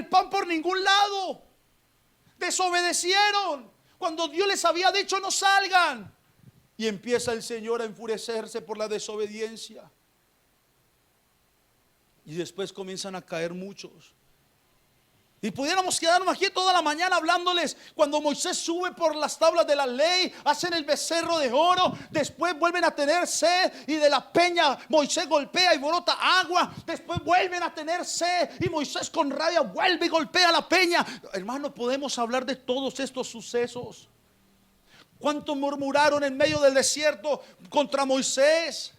pan por ningún lado. Desobedecieron cuando Dios les había dicho: no salgan. Y empieza el Señor a enfurecerse por la desobediencia. Y después comienzan a caer muchos. Y pudiéramos quedarnos aquí toda la mañana hablándoles. Cuando Moisés sube por las tablas de la ley, hacen el becerro de oro, después vuelven a tener sed y de la peña Moisés golpea y brota agua. Después vuelven a tener sed y Moisés con rabia vuelve y golpea la peña. Hermano, podemos hablar de todos estos sucesos. ¿Cuántos murmuraron en medio del desierto contra Moisés?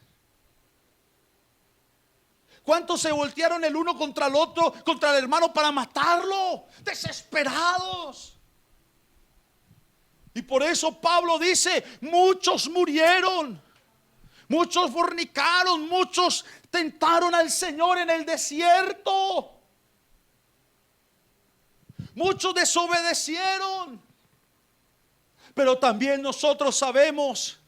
¿Cuántos se voltearon el uno contra el otro, contra el hermano, para matarlo? Desesperados. Y por eso Pablo dice: muchos murieron, muchos fornicaron, muchos tentaron al Señor en el desierto, muchos desobedecieron. Pero también nosotros sabemos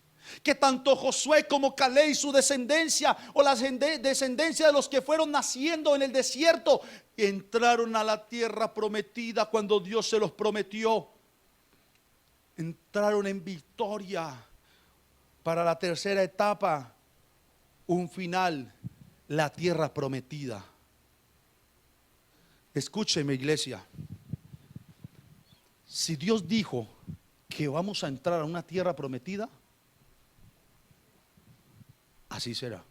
que tanto Josué como Caleb y su descendencia, o la descendencia de los que fueron naciendo en el desierto, entraron a la tierra prometida cuando Dios se los prometió. Entraron en victoria para la tercera etapa, un final, la tierra prometida. Escúcheme, iglesia. Si Dios dijo que vamos a entrar a una tierra prometida, así será.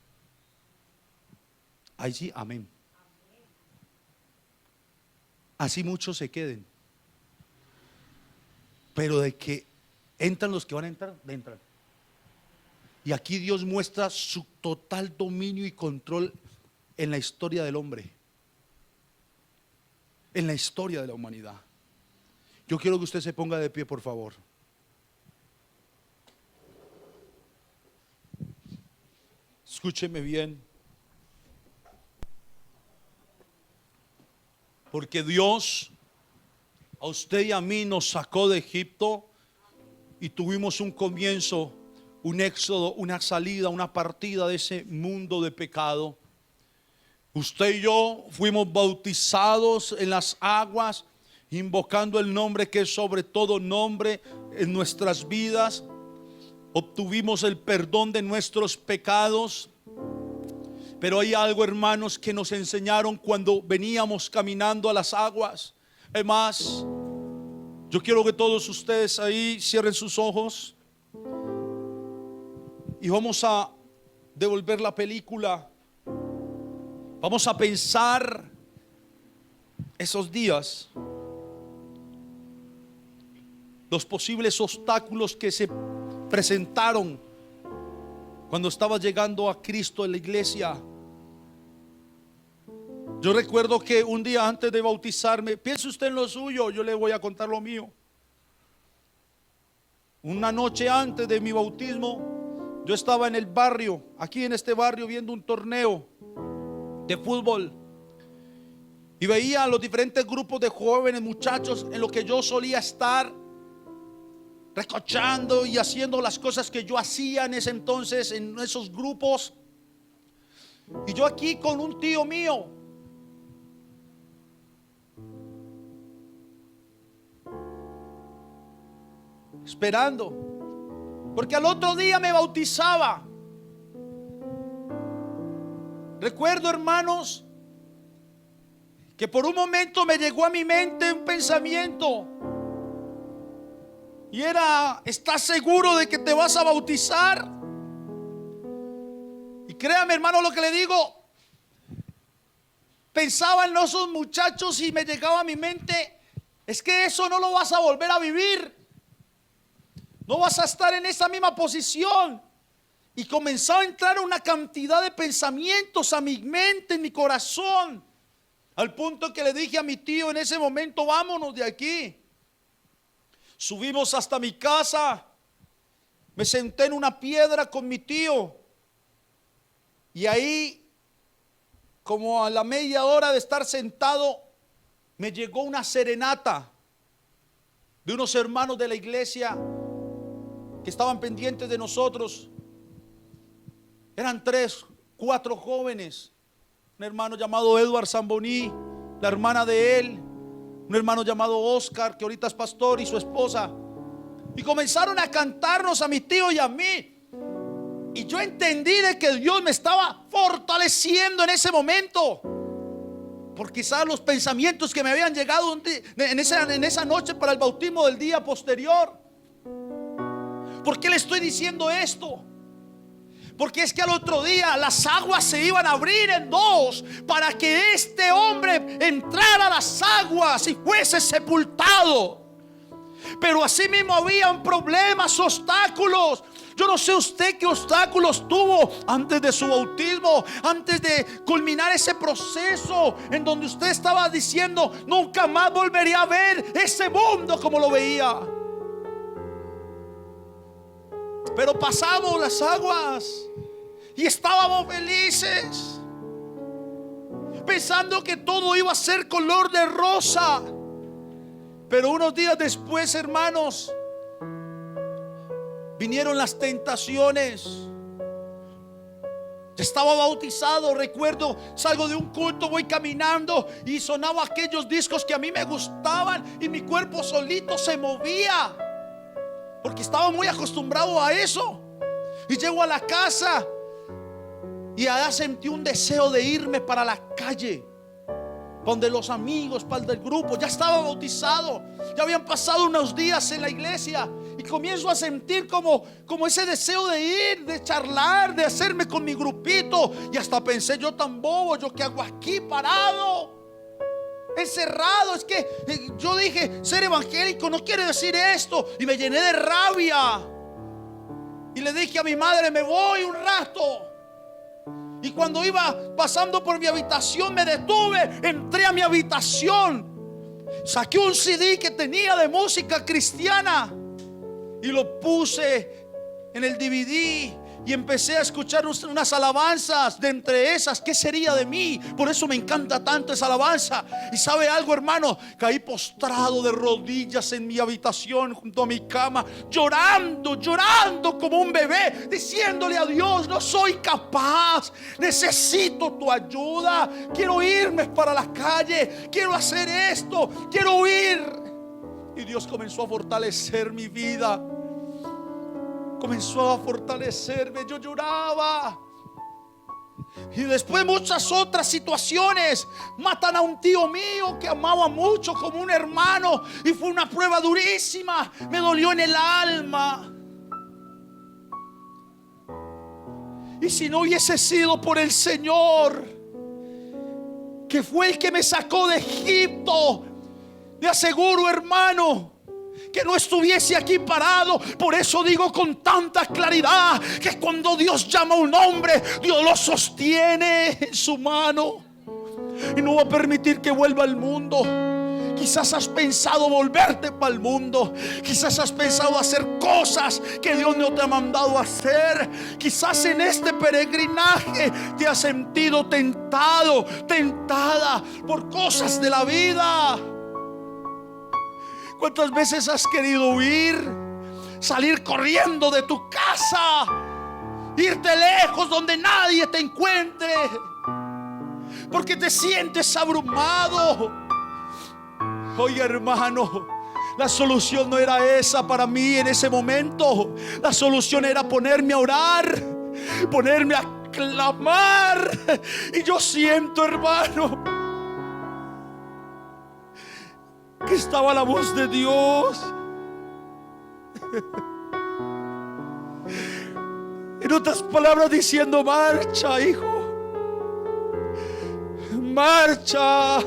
Ahí sí, amén. Así muchos se queden. Pero de que entran los que van a entrar, entran. Y aquí Dios muestra su total dominio y control en la historia del hombre, en la historia de la humanidad. Yo quiero que usted se ponga de pie, por favor. Escúcheme bien. Porque Dios a usted y a mí nos sacó de Egipto y tuvimos un comienzo, un éxodo, una salida, una partida de ese mundo de pecado. Usted y yo fuimos bautizados en las aguas, invocando el nombre que es sobre todo nombre en nuestras vidas. Obtuvimos el perdón de nuestros pecados. Pero hay algo, hermanos, que nos enseñaron cuando veníamos caminando a las aguas. Además, yo quiero que todos ustedes ahí cierren sus ojos. Y vamos a devolver la película. Vamos a pensar esos días, los posibles obstáculos que se presentaron cuando estaba llegando a Cristo en la iglesia. Yo recuerdo que un día antes de bautizarme, piense usted en lo suyo, yo le voy a contar lo mío. Una noche antes de mi bautismo, yo estaba en el barrio, aquí en este barrio, viendo un torneo de fútbol. Y veía a los diferentes grupos de jóvenes, muchachos, en lo que yo solía estar, recochando y haciendo las cosas que yo hacía en ese entonces, en esos grupos. Y yo aquí con un tío mío, esperando, porque al otro día me bautizaba. Recuerdo, hermanos, que por un momento me llegó a mi mente un pensamiento, y era: ¿estás seguro de que te vas a bautizar? Y créame, hermano, lo que le digo, pensaba en esos muchachos y me llegaba a mi mente: es que eso no lo vas a volver a vivir, no vas a estar en esa misma posición. Y comenzaba a entrar una cantidad de pensamientos a mi mente, en mi corazón, al punto que le dije a mi tío en ese momento: vámonos de aquí. Subimos hasta mi casa, me senté en una piedra con mi tío, y ahí, como a la media hora de estar sentado, me llegó una serenata de unos hermanos de la iglesia que estaban pendientes de nosotros. Eran 3, 4 jóvenes, un hermano llamado Edward Zamboní, la hermana de él, un hermano llamado Oscar, que ahorita es pastor, y su esposa. Y comenzaron a cantarnos a mi tío y a mí. Y yo entendí de que Dios me estaba fortaleciendo en ese momento, por quizás los pensamientos que me habían llegado en esa noche para el bautismo del día posterior. ¿Por qué le estoy diciendo esto? Porque es que al otro día las aguas se iban a abrir en 2 para que este hombre entrara a las aguas y fuese sepultado. Pero así mismo habían problemas, obstáculos. Yo no sé usted qué obstáculos tuvo antes de su bautismo, antes de culminar ese proceso en donde usted estaba diciendo: nunca más volvería a ver ese mundo como lo veía. Pero pasamos las aguas y estábamos felices, pensando que todo iba a ser color de rosa. Pero unos días después, hermanos, vinieron las tentaciones. Estaba bautizado, recuerdo, salgo de un culto, voy caminando y sonaba aquellos discos que a mí me gustaban, y mi cuerpo solito se movía, porque estaba muy acostumbrado a eso. Y llego a la casa y allá sentí un deseo de irme para la calle, donde los amigos, para el del grupo. Ya estaba bautizado, ya habían pasado unos días en la iglesia, y comienzo a sentir como ese deseo de ir, de charlar, de hacerme con mi grupito. Y hasta pensé: yo tan bobo, yo qué hago aquí parado, encerrado. Es que yo dije: ser evangélico no quiere decir esto. Y me llené de rabia y le dije a mi madre: me voy un rato. Y cuando iba pasando por mi habitación me detuve, entré a mi habitación, saqué un CD que tenía de música cristiana y lo puse en el DVD. Y empecé a escuchar unas alabanzas. De entre esas, ¿qué sería de mí? Por eso me encanta tanto esa alabanza. Y sabe algo, hermano, caí postrado de rodillas en mi habitación junto a mi cama, llorando como un bebé, diciéndole a Dios: no soy capaz, necesito tu ayuda, quiero irme para la calle, quiero hacer esto, quiero huir. Y Dios comenzó a fortalecer mi vida, comenzó a fortalecerme. Yo lloraba. Y después muchas otras situaciones. Matan a un tío mío que amaba mucho, como un hermano, y fue una prueba durísima. Me dolió en el alma. Y si no hubiese sido por el Señor, que fue el que me sacó de Egipto, le aseguro, hermano, que no estuviese aquí parado. Por eso digo con tanta claridad que cuando Dios llama a un hombre, Dios lo sostiene en su mano y no va a permitir que vuelva al mundo. Quizás has pensado volverte para el mundo. Quizás has pensado hacer cosas que Dios no te ha mandado a hacer. Quizás en este peregrinaje te has sentido tentado, tentada por cosas de la vida. ¿Cuántas veces has querido huir? Salir corriendo de tu casa, irte lejos donde nadie te encuentre, porque te sientes abrumado. Oye, hermano, la solución no era esa para mí en ese momento. La solución era ponerme a orar, ponerme a clamar. Y yo siento, hermano, que estaba la voz de Dios. En otras palabras, diciendo: marcha, hijo, marcha.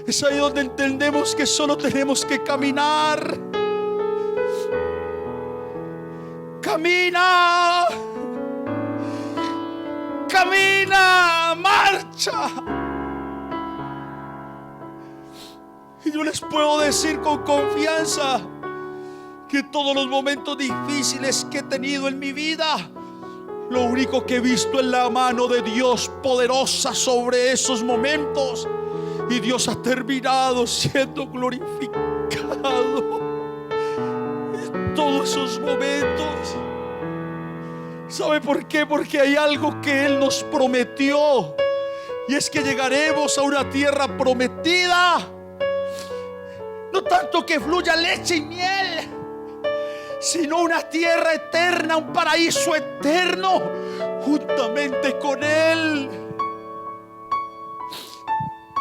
Es ahí donde entendemos que solo tenemos que caminar. Camina, camina, marcha. Y yo les puedo decir con confianza que todos los momentos difíciles que he tenido en mi vida, lo único que he visto es la mano de Dios poderosa sobre esos momentos. Y Dios ha terminado siendo glorificado en todos esos momentos. ¿Sabe por qué? Porque hay algo que Él nos prometió, y es que llegaremos a una tierra prometida. No tanto que fluya leche y miel, sino una tierra eterna, un paraíso eterno juntamente con Él.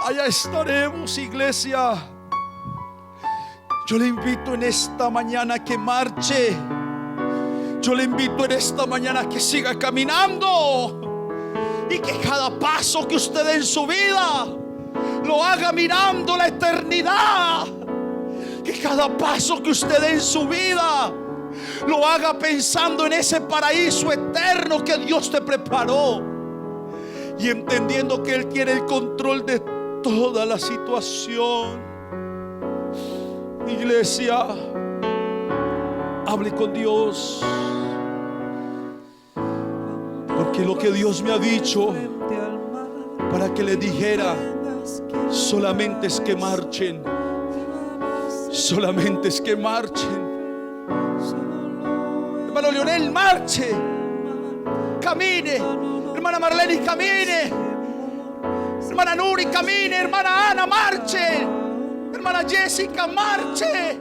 Allá estaremos, iglesia. Yo le invito en esta mañana a que marche. Yo le invito en esta mañana a que siga caminando, y que cada paso que usted dé en su vida lo haga mirando la eternidad. Que cada paso que usted dé en su vida lo haga pensando en ese paraíso eterno que Dios te preparó, y entendiendo que Él tiene el control de toda la situación. Iglesia, hable con Dios, porque lo que Dios me ha dicho para que le dijera solamente es que marchen, solamente es que marchen. Hermano Leonel, marche, camine. Hermana Marlene, camine. Hermana Nuri, camine. Hermana Ana, marche. Hermana Jessica, marche.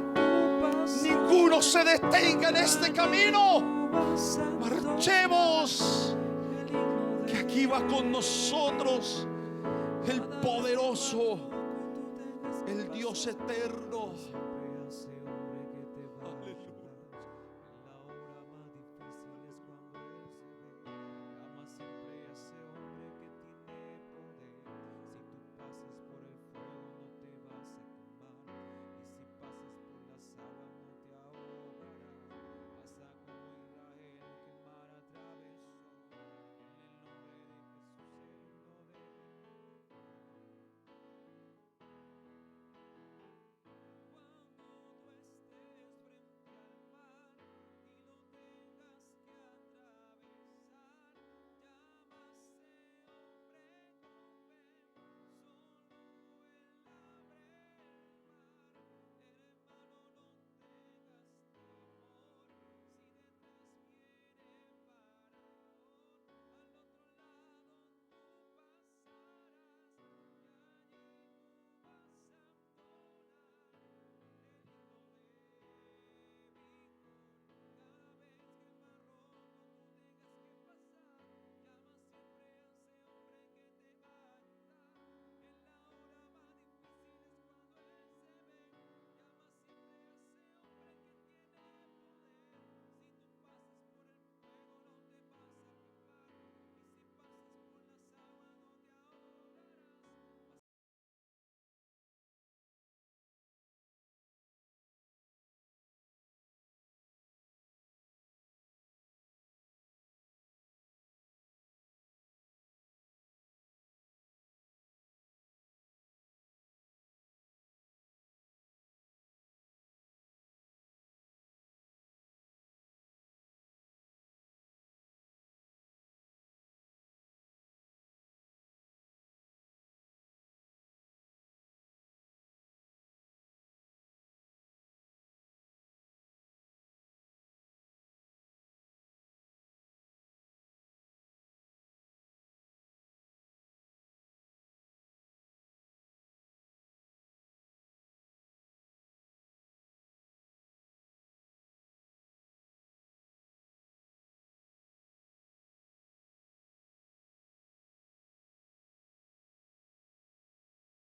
Ninguno se detenga en este camino. Marchemos, que aquí va con nosotros el poderoso, el Dios eterno.